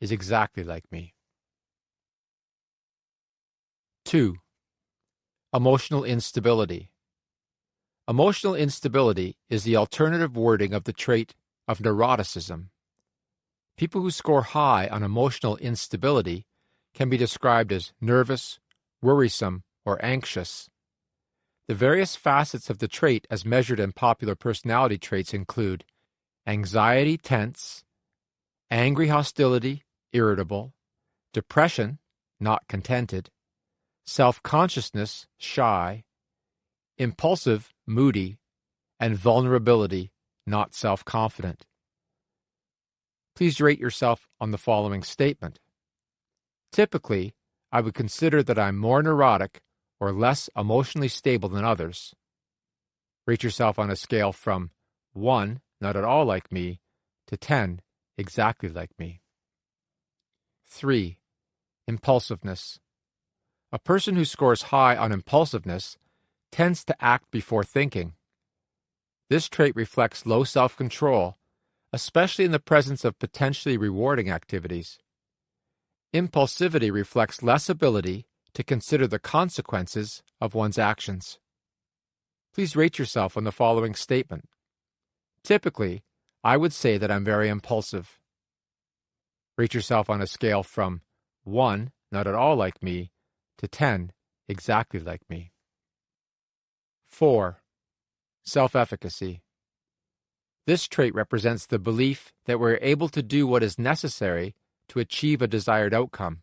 A: is exactly like me. 2. Emotional instability. Emotional instability is the alternative wording of the trait of neuroticism. People who score high on emotional instability can be described as nervous, worrisome, or anxious. The various facets of the trait as measured in popular personality traits include anxiety, tense, angry hostility, irritable, depression, not contented, self-consciousness, shy, impulsive, moody, and vulnerability, not self-confident. Please rate yourself on the following statement. Typically, I would consider that I'm more neurotic or less emotionally stable than others. Rate yourself on a scale from 1, not at all like me, to 10, exactly like me. 3. Impulsiveness. A person who scores high on impulsiveness tends to act before thinking. This trait reflects low self-control, especially in the presence of potentially rewarding activities. Impulsivity reflects less ability to consider the consequences of one's actions. Please rate yourself on the following statement. Typically, I would say that I'm very impulsive. Rate yourself on a scale from 1, not at all like me, to 10, exactly like me. 4. Self-efficacy. This trait represents the belief that we're able to do what is necessary to achieve a desired outcome.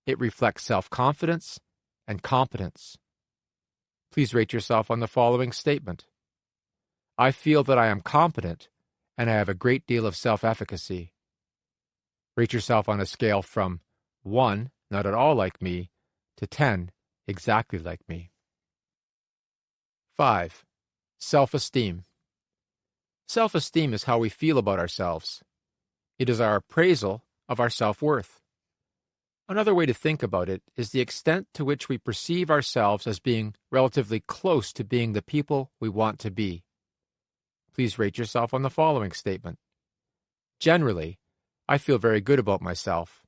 A: It reflects self-confidence and competence. Please rate yourself on the following statement. I feel that I am competent and I have a great deal of self-efficacy. Rate yourself on a scale from 1, not at all like me, to 10, exactly like me. 5. Self-esteem. Self-esteem is how we feel about ourselves. It is our appraisal of our self-worth. Another way to think about it is the extent to which we perceive ourselves as being relatively close to being the people we want to be. Please rate yourself on the following statement. Generally, I feel very good about myself.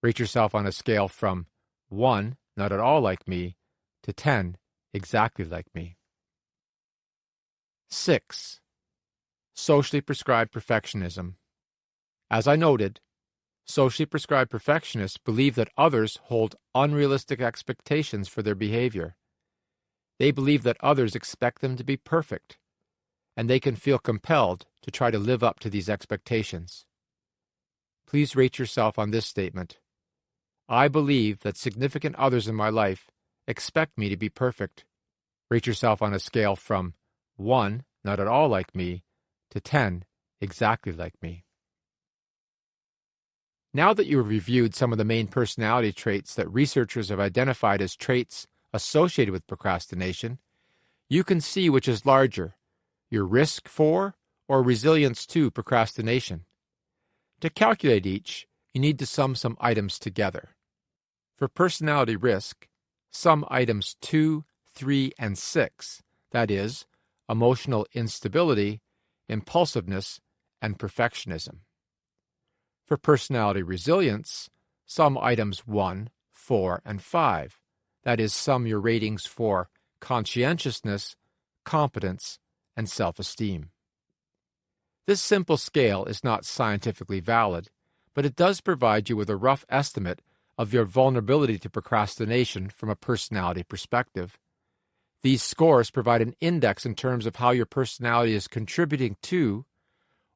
A: Rate yourself on a scale from 1, not at all like me, to 10, exactly like me. 6. Socially prescribed perfectionism. As I noted, socially prescribed perfectionists believe that others hold unrealistic expectations for their behavior. They believe that others expect them to be perfect, and they can feel compelled to try to live up to these expectations. Please rate yourself on this statement. I believe that significant others in my life expect me to be perfect. Rate yourself on a scale from 1, not at all like me, to 10, exactly like me. Now that you have reviewed some of the main personality traits that researchers have identified as traits associated with procrastination, you can see which is larger, your risk for or resilience to procrastination. To calculate each, you need to sum some items together. For personality risk, sum items 2, 3, and 6, that is, emotional instability, impulsiveness, and perfectionism. For personality resilience, sum items 1, 4, and 5, that is, sum your ratings for conscientiousness, competence, and self-esteem. This simple scale is not scientifically valid, but it does provide you with a rough estimate of your vulnerability to procrastination from a personality perspective. These scores provide an index in terms of how your personality is contributing to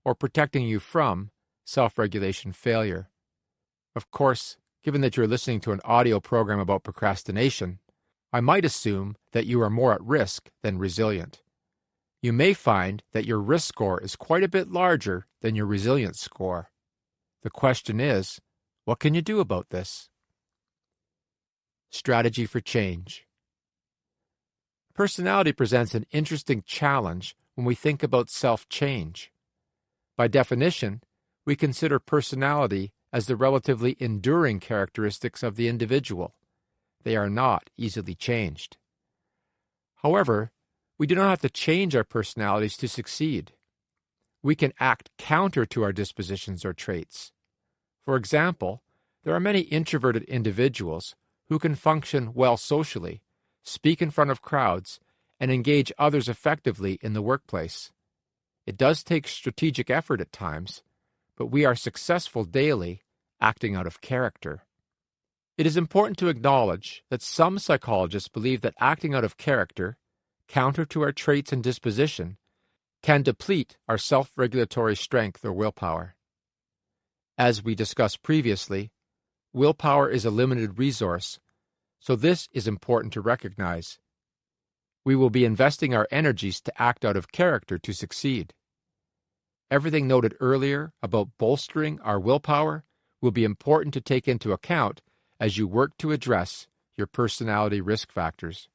A: or protecting you from self-regulation failure. Of course, given that you're listening to an audio program about procrastination, I might assume that you are more at risk than resilient. You may find that your risk score is quite a bit larger than your resilience score. The question is, what can you do about this? Strategy for change. Personality presents an interesting challenge when we think about self-change. By definition, we consider personality as the relatively enduring characteristics of the individual. They are not easily changed. However, we do not have to change our personalities to succeed. We can act counter to our dispositions or traits. For example, there are many introverted individuals who can function well socially, speak in front of crowds, and engage others effectively in the workplace. It does take strategic effort at times, but we are successful daily acting out of character. It is important to acknowledge that some psychologists believe that acting out of character, counter to our traits and disposition, can deplete our self-regulatory strength or willpower. As we discussed previously, willpower is a limited resource, so this is important to recognize. We will be investing our energies to act out of character to succeed. Everything noted earlier about bolstering our willpower will be important to take into account as you work to address your personality risk factors.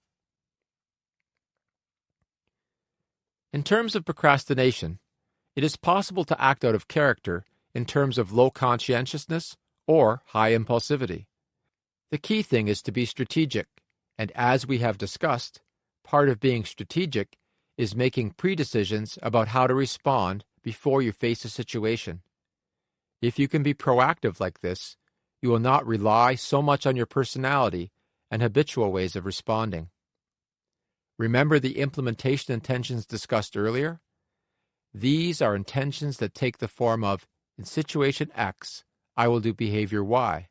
A: In terms of procrastination, it is possible to act out of character in terms of low conscientiousness or high impulsivity. The key thing is to be strategic, and as we have discussed, part of being strategic is making pre-decisions about how to respond before you face a situation. If you can be proactive like this, you will not rely so much on your personality and habitual ways of responding. Remember the implementation intentions discussed earlier? These are intentions that take the form of, in situation X, I will do behavior Y.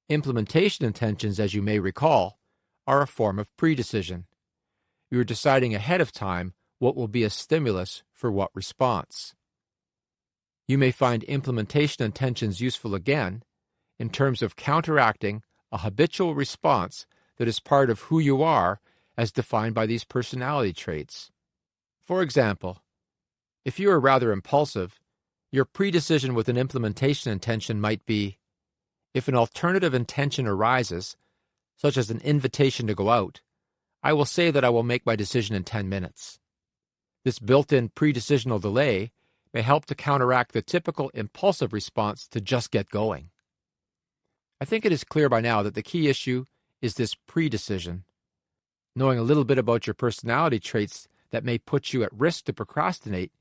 A: Implementation intentions, as you may recall, are a form of pre-decision. You are deciding ahead of time what will be a stimulus for what response. You may find implementation intentions useful again in terms of counteracting a habitual response that is part of who you are as defined by these personality traits. For example, if you are rather impulsive, your pre-decision with an implementation intention might be, if an alternative intention arises, such as an invitation to go out, I will say that I will make my decision in 10 minutes. This built-in pre-decisional delay may help to counteract the typical impulsive response to just get going. I think it is clear by now that the key issue is this pre-decision. Knowing a little bit about your personality traits that may put you at risk to procrastinate,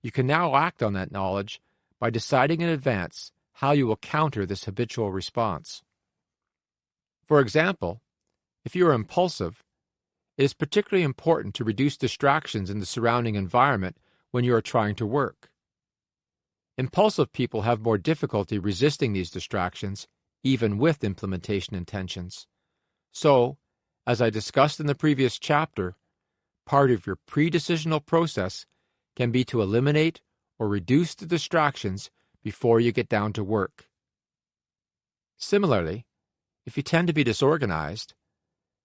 A: you can now act on that knowledge by deciding in advance how you will counter this habitual response. For example, if you are impulsive, it is particularly important to reduce distractions in the surrounding environment when you are trying to work. Impulsive people have more difficulty resisting these distractions, even with implementation intentions. So, as I discussed in the previous chapter, part of your pre-decisional process can be to eliminate or reduce the distractions before you get down to work. Similarly, if you tend to be disorganized,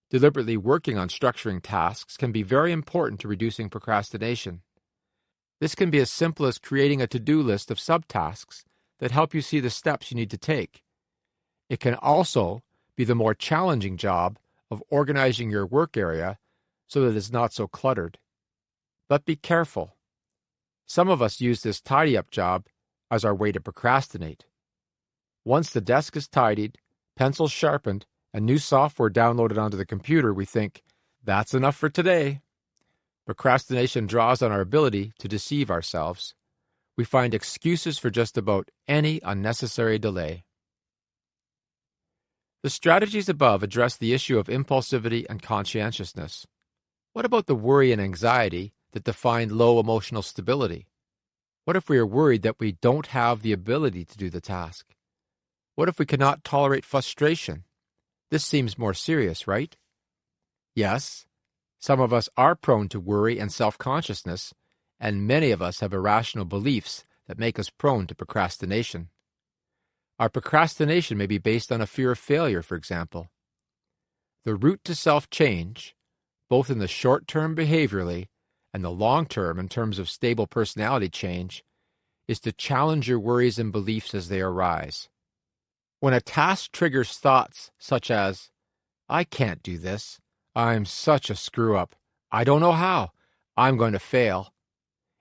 A: deliberately working on structuring tasks can be very important to reducing procrastination. This can be as simple as creating a to-do list of subtasks that help you see the steps you need to take. It can also be the more challenging job of organizing your work area so that it's not so cluttered. But be careful. Some of us use this tidy-up job as our way to procrastinate. Once the desk is tidied, pencils sharpened, and new software downloaded onto the computer, we think, that's enough for today. Procrastination draws on our ability to deceive ourselves. We find excuses for just about any unnecessary delay. The strategies above address the issue of impulsivity and conscientiousness. What about the worry and anxiety that define low emotional stability? What if we are worried that we don't have the ability to do the task? What if we cannot tolerate frustration? This seems more serious, right? Yes, some of us are prone to worry and self-consciousness, and many of us have irrational beliefs that make us prone to procrastination. Our procrastination may be based on a fear of failure, for example. The route to self-change, both in the short term behaviorally and the long term in terms of stable personality change, is to challenge your worries and beliefs as they arise. When a task triggers thoughts such as, I can't do this, I'm such a screw-up, I don't know how, I'm going to fail,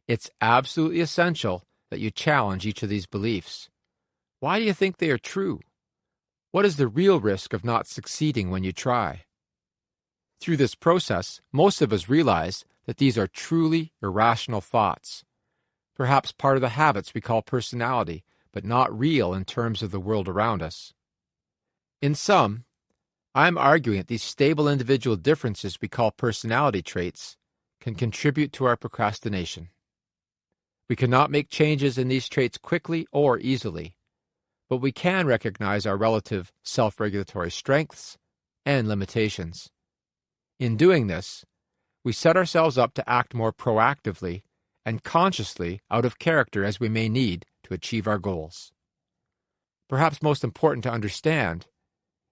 A: it's absolutely essential that you challenge each of these beliefs. Why do you think they are true? What is the real risk of not succeeding when you try? Through this process, most of us realize that these are truly irrational thoughts, perhaps part of the habits we call personality, but not real in terms of the world around us. In sum, I am arguing that these stable individual differences we call personality traits can contribute to our procrastination. We cannot make changes in these traits quickly or easily, but we can recognize our relative self-regulatory strengths and limitations. In doing this, we set ourselves up to act more proactively and consciously out of character as we may need to achieve our goals. Perhaps most important to understand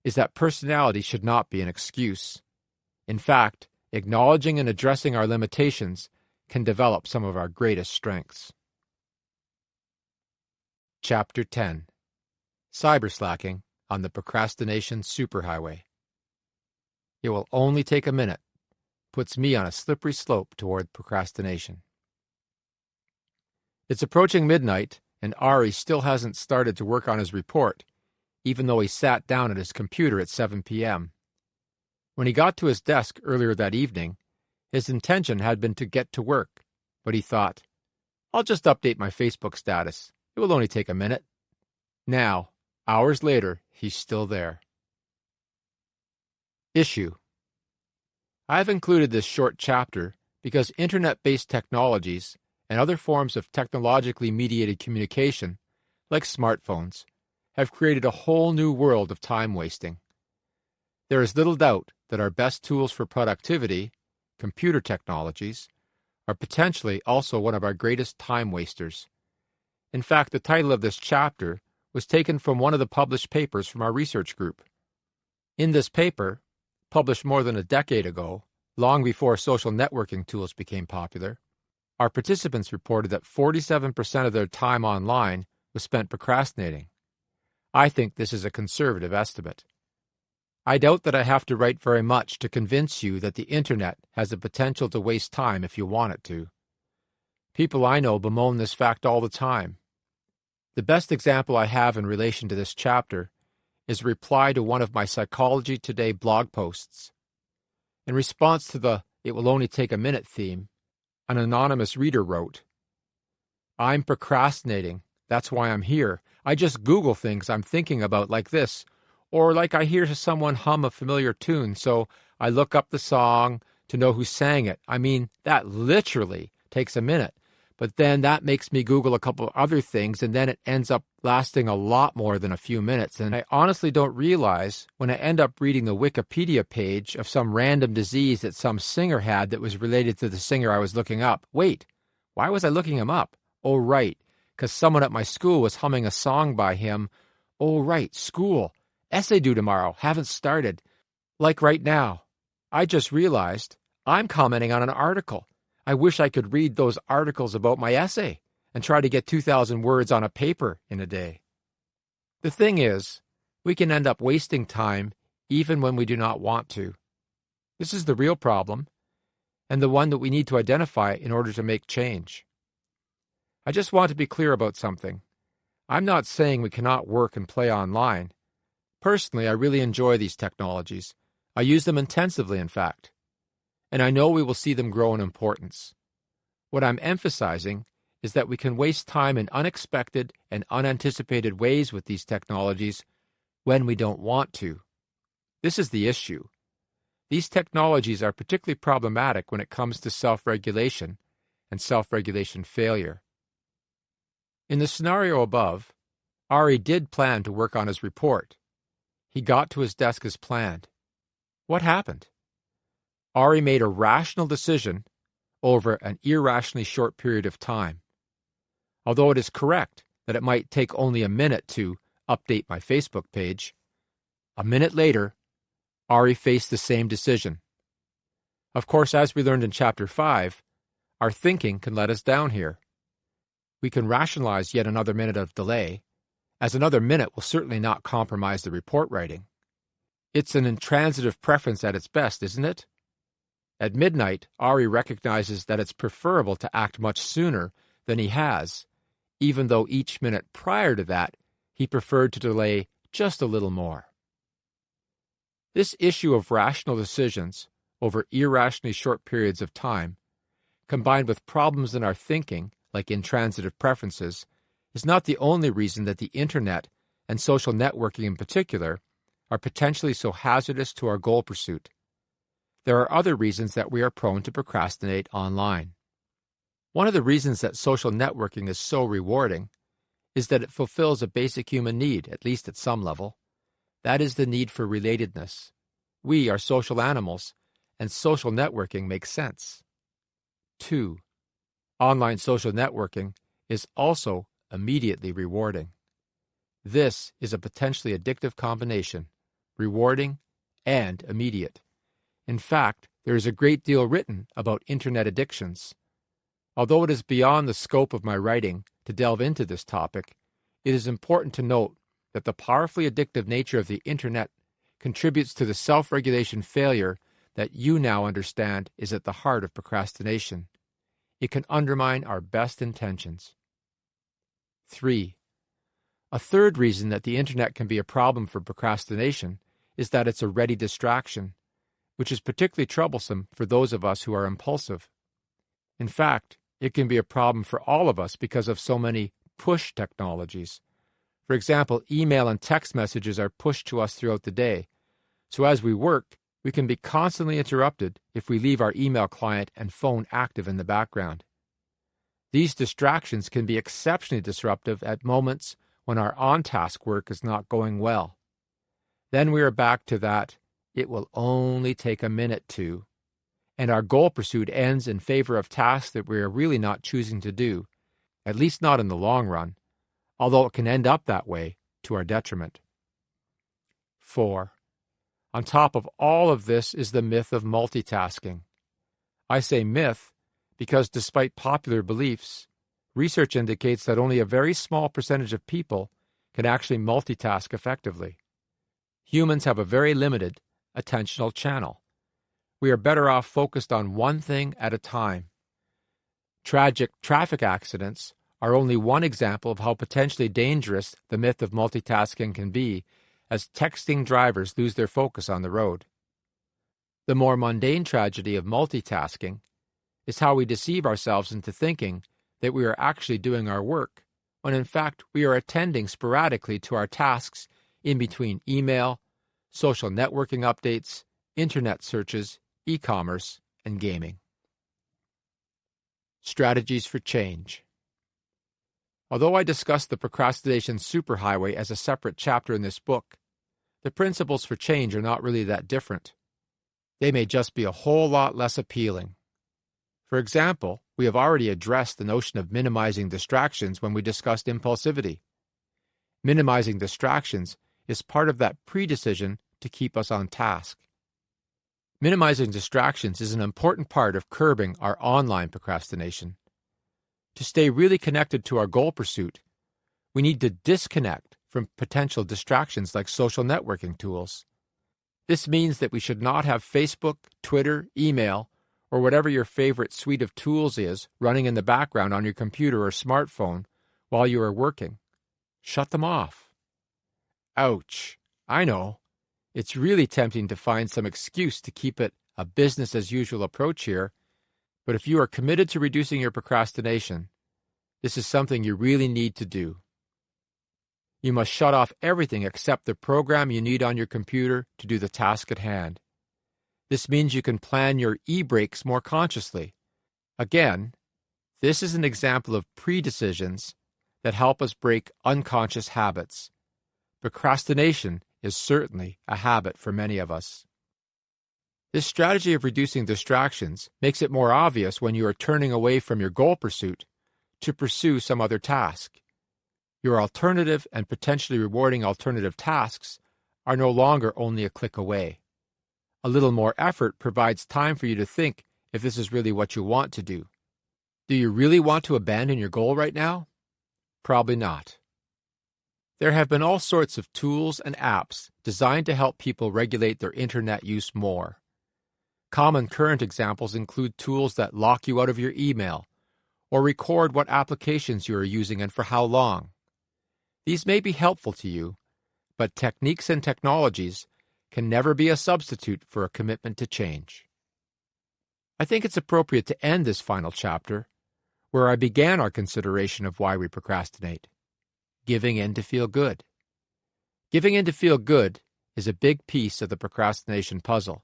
A: is that personality should not be an excuse. In fact, acknowledging and addressing our limitations can develop some of our greatest strengths. Chapter 10: Cyberslacking on the Procrastination Superhighway. It will only take a minute. Puts me on a slippery slope toward procrastination. It's approaching midnight, and Ari still hasn't started to work on his report, even though he sat down at his computer at 7 p.m. When he got to his desk earlier that evening, his intention had been to get to work, but he thought, I'll just update my Facebook status. It will only take a minute. Now, hours later, he's still there. Issue: I have included this short chapter because internet-based technologies and other forms of technologically mediated communication, like smartphones, have created a whole new world of time wasting. There is little doubt that our best tools for productivity, computer technologies, are potentially also one of our greatest time wasters. In fact, the title of this chapter was taken from one of the published papers from our research group. In this paper, published more than a decade ago, long before social networking tools became popular, our participants reported that 47% of their time online was spent procrastinating. I think this is a conservative estimate. I doubt that I have to write very much to convince you that the internet has the potential to waste time if you want it to. People I know bemoan this fact all the time. The best example I have in relation to this chapter is a reply to one of my Psychology Today blog posts. In response to the "it will only take a minute" theme, an anonymous reader wrote, I'm procrastinating. That's why I'm here. I just Google things I'm thinking about like this, or like I hear someone hum a familiar tune, so I look up the song to know who sang it. I mean, that literally takes a minute. But then that makes me Google a couple of other things, and then it ends up lasting a lot more than a few minutes. And I honestly don't realize when I end up reading the Wikipedia page of some random disease that some singer had that was related to the singer I was looking up. Wait, why was I looking him up? Oh, right, because someone at my school was humming a song by him. Oh, right, school. Essay due tomorrow. Haven't started. Like right now. I just realized I'm commenting on an article. I wish I could read those articles about my essay and try to get 2,000 words on a paper in a day. The thing is, we can end up wasting time even when we do not want to. This is the real problem, and the one that we need to identify in order to make change. I just want to be clear about something. I'm not saying we cannot work and play online. Personally, I really enjoy these technologies. I use them intensively, in fact. And I know we will see them grow in importance. What I'm emphasizing is that we can waste time in unexpected and unanticipated ways with these technologies when we don't want to. This is the issue. These technologies are particularly problematic when it comes to self-regulation and self-regulation failure. In the scenario above, Ari did plan to work on his report. He got to his desk as planned. What happened? Ari made a rational decision over an irrationally short period of time. Although it is correct that it might take only a minute to update my Facebook page, a minute later, Ari faced the same decision. Of course, as we learned in Chapter 5, our thinking can let us down here. We can rationalize yet another minute of delay, as another minute will certainly not compromise the report writing. It's an intransitive preference at its best, isn't it? At midnight, Ari recognizes that it's preferable to act much sooner than he has, even though each minute prior to that, he preferred to delay just a little more. This issue of rational decisions over irrationally short periods of time, combined with problems in our thinking, like intransitive preferences, is not the only reason that the internet, and social networking in particular, are potentially so hazardous to our goal pursuit. There are other reasons that we are prone to procrastinate online. One of the reasons that social networking is so rewarding is that it fulfills a basic human need, at least at some level. That is the need for relatedness. We are social animals, and social networking makes sense. 2. Online social networking is also immediately rewarding. This is a potentially addictive combination, rewarding and immediate. In fact, there is a great deal written about internet addictions. Although it is beyond the scope of my writing to delve into this topic, it is important to note that the powerfully addictive nature of the Internet contributes to the self-regulation failure that you now understand is at the heart of procrastination. It can undermine our best intentions. 3. A third reason that the Internet can be a problem for procrastination is that it's a ready distraction, which is particularly troublesome for those of us who are impulsive. In fact, it can be a problem for all of us because of so many push technologies. For example, email and text messages are pushed to us throughout the day. So as we work, we can be constantly interrupted if we leave our email client and phone active in the background. These distractions can be exceptionally disruptive at moments when our on-task work is not going well. Then we are back to that "it will only take a minute to," and our goal pursuit ends in favor of tasks that we are really not choosing to do, at least not in the long run, although it can end up that way to our detriment. 4. On top of all of this is the myth of multitasking. I say myth because despite popular beliefs, research indicates that only a very small percentage of people can actually multitask effectively. Humans have a very limited attentional channel. We are better off focused on one thing at a time. Tragic traffic accidents are only one example of how potentially dangerous the myth of multitasking can be as texting drivers lose their focus on the road. The more mundane tragedy of multitasking is how we deceive ourselves into thinking that we are actually doing our work, when in fact we are attending sporadically to our tasks in between email, social networking updates, internet searches, e-commerce, and gaming. Strategies for change. Although I discussed the procrastination superhighway as a separate chapter in this book, the principles for change are not really that different. They may just be a whole lot less appealing. For example, we have already addressed the notion of minimizing distractions when we discussed impulsivity. Minimizing distractions is part of that pre-decision to keep us on task. Minimizing distractions is an important part of curbing our online procrastination. To stay really connected to our goal pursuit, we need to disconnect from potential distractions like social networking tools. This means that we should not have Facebook, Twitter, email, or whatever your favorite suite of tools is running in the background on your computer or smartphone while you are working. Shut them off. Ouch. I know. It's really tempting to find some excuse to keep it a business-as-usual approach here, but if you are committed to reducing your procrastination, this is something you really need to do. You must shut off everything except the program you need on your computer to do the task at hand. This means you can plan your e-breaks more consciously. Again, this is an example of pre-decisions that help us break unconscious habits. Procrastination is certainly a habit for many of us. This strategy of reducing distractions makes it more obvious when you are turning away from your goal pursuit to pursue some other task. Your alternative and potentially rewarding alternative tasks are no longer only a click away. A little more effort provides time for you to think if this is really what you want to do. Do you really want to abandon your goal right now? Probably not. There have been all sorts of tools and apps designed to help people regulate their internet use more. Common current examples include tools that lock you out of your email or record what applications you are using and for how long. These may be helpful to you, but techniques and technologies can never be a substitute for a commitment to change. I think it's appropriate to end this final chapter where I began our consideration of why we procrastinate. Giving in to feel good. Giving in to feel good is a big piece of the procrastination puzzle,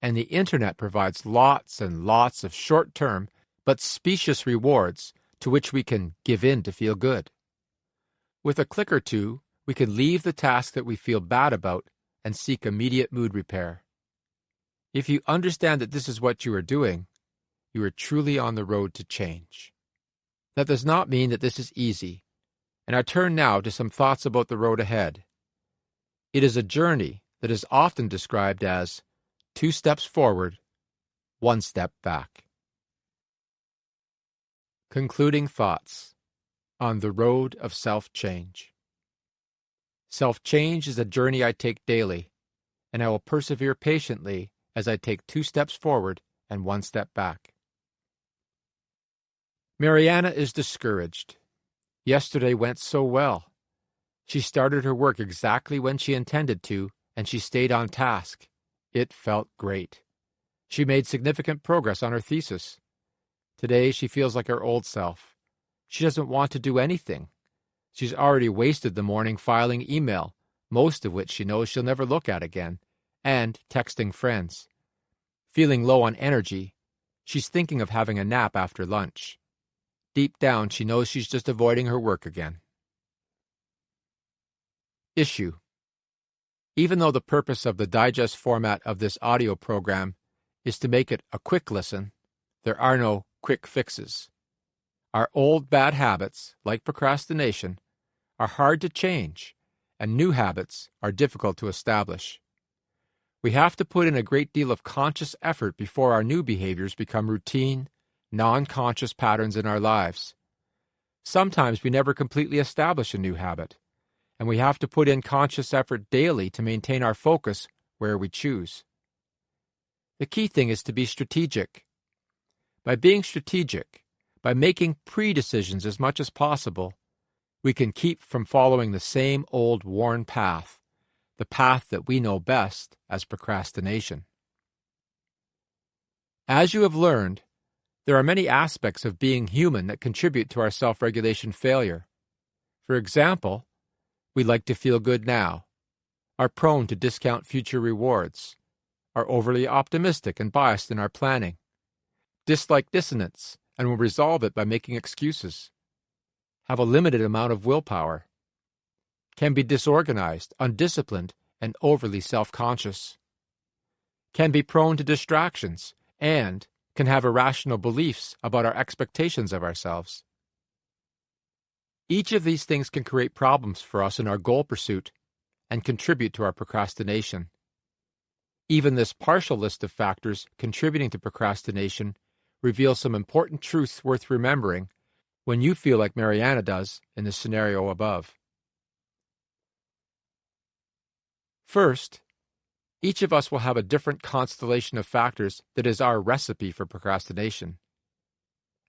A: and the Internet provides lots and lots of short-term but specious rewards to which we can give in to feel good. With a click or two, we can leave the task that we feel bad about and seek immediate mood repair. If you understand that this is what you are doing, you are truly on the road to change. That does not mean that this is easy, and I turn now to some thoughts about the road ahead. It is a journey that is often described as 2 steps forward, 1 step back. Concluding thoughts. on the road of self-change. Self-change is a journey I take daily, and I will persevere patiently as I take 2 steps forward and 1 step back. Mariana is discouraged. Yesterday went so well. She started her work exactly when she intended to, and she stayed on task. It felt great. She made significant progress on her thesis. Today she feels like her old self. She doesn't want to do anything. She's already wasted the morning filing email, most of which she knows she'll never look at again, and texting friends. Feeling low on energy, she's thinking of having a nap after lunch. Deep down, she knows she's just avoiding her work again. Issue. Even though the purpose of the digest format of this audio program is to make it a quick listen, there are no quick fixes. Our old bad habits, like procrastination, are hard to change, and new habits are difficult to establish. We have to put in a great deal of conscious effort before our new behaviors become routine, non-conscious patterns in our lives. Sometimes we never completely establish a new habit, and we have to put in conscious effort daily to maintain our focus where we choose. The key thing is to be strategic. By being strategic, by making pre-decisions as much as possible, we can keep from following the same old worn path, the path that we know best as procrastination. As you have learned, there are many aspects of being human that contribute to our self-regulation failure. For example, we like to feel good now, are prone to discount future rewards, are overly optimistic and biased in our planning, dislike dissonance and will resolve it by making excuses, have a limited amount of willpower, can be disorganized, undisciplined, and overly self-conscious, can be prone to distractions, and can have irrational beliefs about our expectations of ourselves. Each of these things can create problems for us in our goal pursuit and contribute to our procrastination. Even this partial list of factors contributing to procrastination reveals some important truths worth remembering when you feel like Mariana does in the scenario above. First, each of us will have a different constellation of factors that is our recipe for procrastination.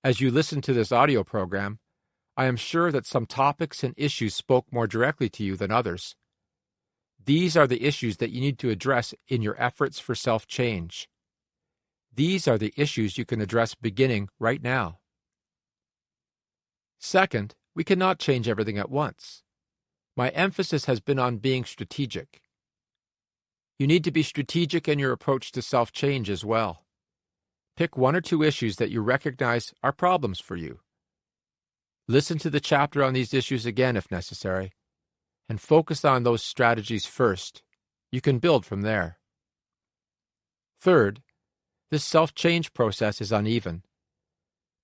A: As you listen to this audio program, I am sure that some topics and issues spoke more directly to you than others. These are the issues that you need to address in your efforts for self-change. These are the issues you can address beginning right now. Second, we cannot change everything at once. My emphasis has been on being strategic. You need to be strategic in your approach to self-change as well. Pick 1 or 2 issues that you recognize are problems for you. Listen to the chapter on these issues again if necessary, and focus on those strategies first. You can build from there. Third, this self-change process is uneven.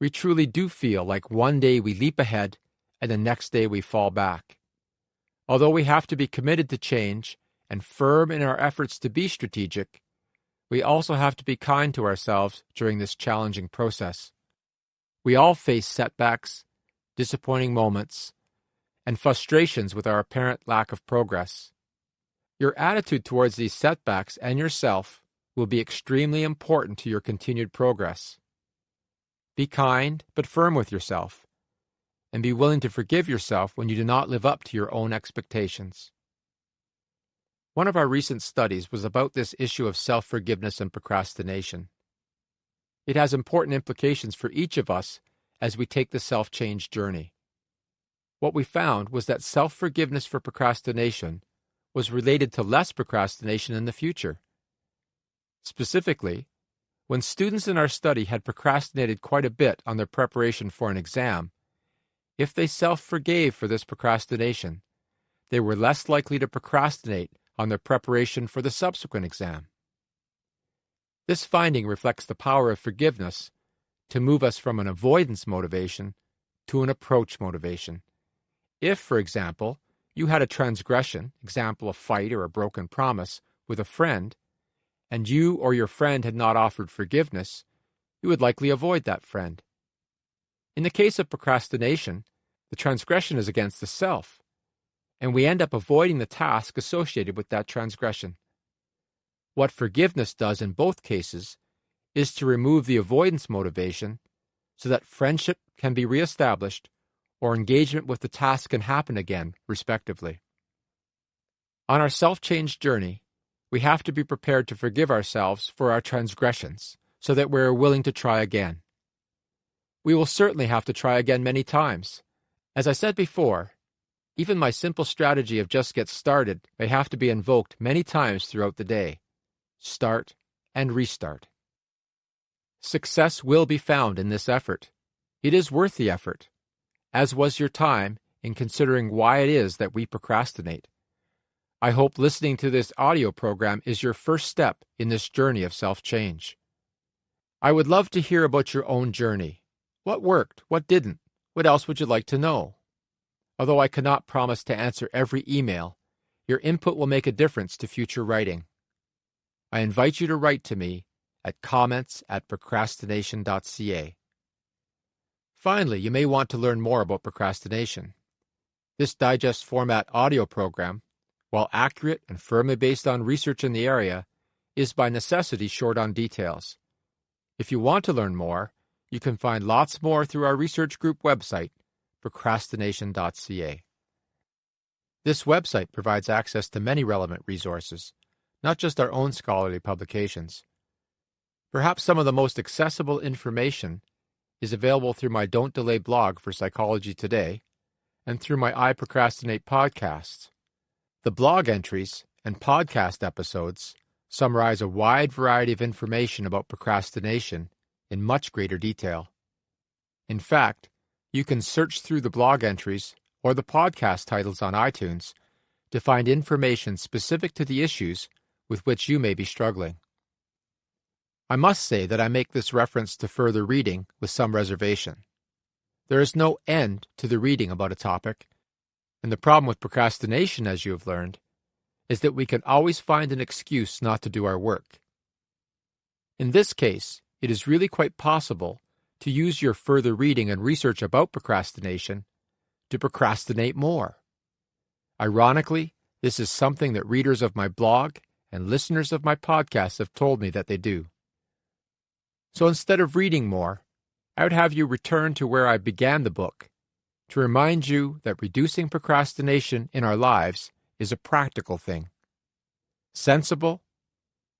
A: We truly do feel like one day we leap ahead and the next day we fall back. Although we have to be committed to change and firm in our efforts to be strategic, we also have to be kind to ourselves during this challenging process. We all face setbacks, disappointing moments, and frustrations with our apparent lack of progress. Your attitude towards these setbacks and yourself will be extremely important to your continued progress. Be kind but firm with yourself, and be willing to forgive yourself when you do not live up to your own expectations. One of our recent studies was about this issue of self-forgiveness and procrastination. It has important implications for each of us as we take the self-change journey. What we found was that self-forgiveness for procrastination was related to less procrastination in the future. Specifically, when students in our study had procrastinated quite a bit on their preparation for an exam, if they self-forgave for this procrastination, they were less likely to procrastinate on their preparation for the subsequent exam. This finding reflects the power of forgiveness to move us from an avoidance motivation to an approach motivation. If, for example, you had a transgression, example a fight or a broken promise, with a friend, and you or your friend had not offered forgiveness, you would likely avoid that friend. In the case of procrastination, The transgression is against the self, and we end up avoiding the task associated with that transgression. What forgiveness does in both cases is to remove the avoidance motivation so that friendship can be reestablished or engagement with the task can happen again, respectively. On our self-change journey, we have to be prepared to forgive ourselves for our transgressions so that we are willing to try again. We will certainly have to try again many times. As I said before, even my simple strategy of just get started may have to be invoked many times throughout the day. Start and restart. Success will be found in this effort. It is worth the effort, as was your time in considering why it is that we procrastinate. I hope listening to this audio program is your first step in this journey of self-change. I would love to hear about your own journey. What worked? What didn't? What else would you like to know? Although I cannot promise to answer every email, your input will make a difference to future writing. I invite you to write to me at comments@procastination.ca. Finally, you may want to learn more about procrastination. This digest format audio program, while accurate and firmly based on research in the area, is by necessity short on details. If you want to learn more, you can find lots more through our research group website, procastination.ca. This website provides access to many relevant resources, not just our own scholarly publications. Perhaps some of the most accessible information is available through my Don't Delay blog for Psychology Today and through my I Procrastinate podcasts. The blog entries and podcast episodes summarize a wide variety of information about procrastination in much greater detail. In fact, you can search through the blog entries or the podcast titles on iTunes to find information specific to the issues with which you may be struggling. I must say that I make this reference to further reading with some reservation. There is no end to the reading about a topic, and the problem with procrastination, as you have learned, is that we can always find an excuse not to do our work. In this case, it is really quite possible to use your further reading and research about procrastination to procrastinate more. Ironically, this is something that readers of my blog and listeners of my podcast have told me that they do. So instead of reading more, I would have you return to where I began the book, to remind you that reducing procrastination in our lives is a practical thing. Sensible,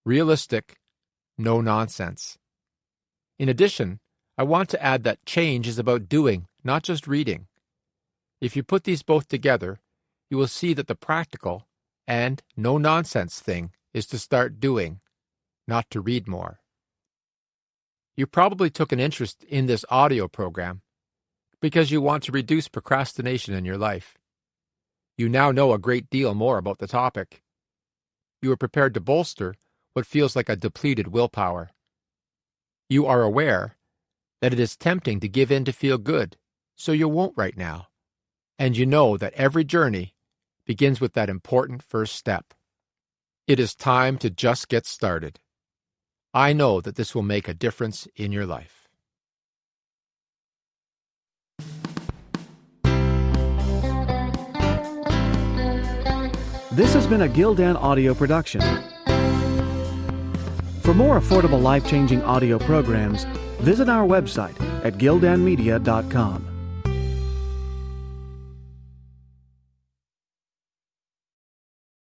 A: realistic, no nonsense. In addition, I want to add that change is about doing, not just reading. If you put these both together, you will see that the practical and no-nonsense thing is to start doing, not to read more. You probably took an interest in this audio program because you want to reduce procrastination in your life. You now know a great deal more about the topic. You are prepared to bolster what feels like a depleted willpower. You are aware that it is tempting to give in to feel good, so you won't right now. And you know that every journey begins with that important first step. It is time to just get started. I know that this will make a difference in your life.
B: This has been a Gildan audio production. For more affordable life-changing audio programs, visit our website at gildanmedia.com.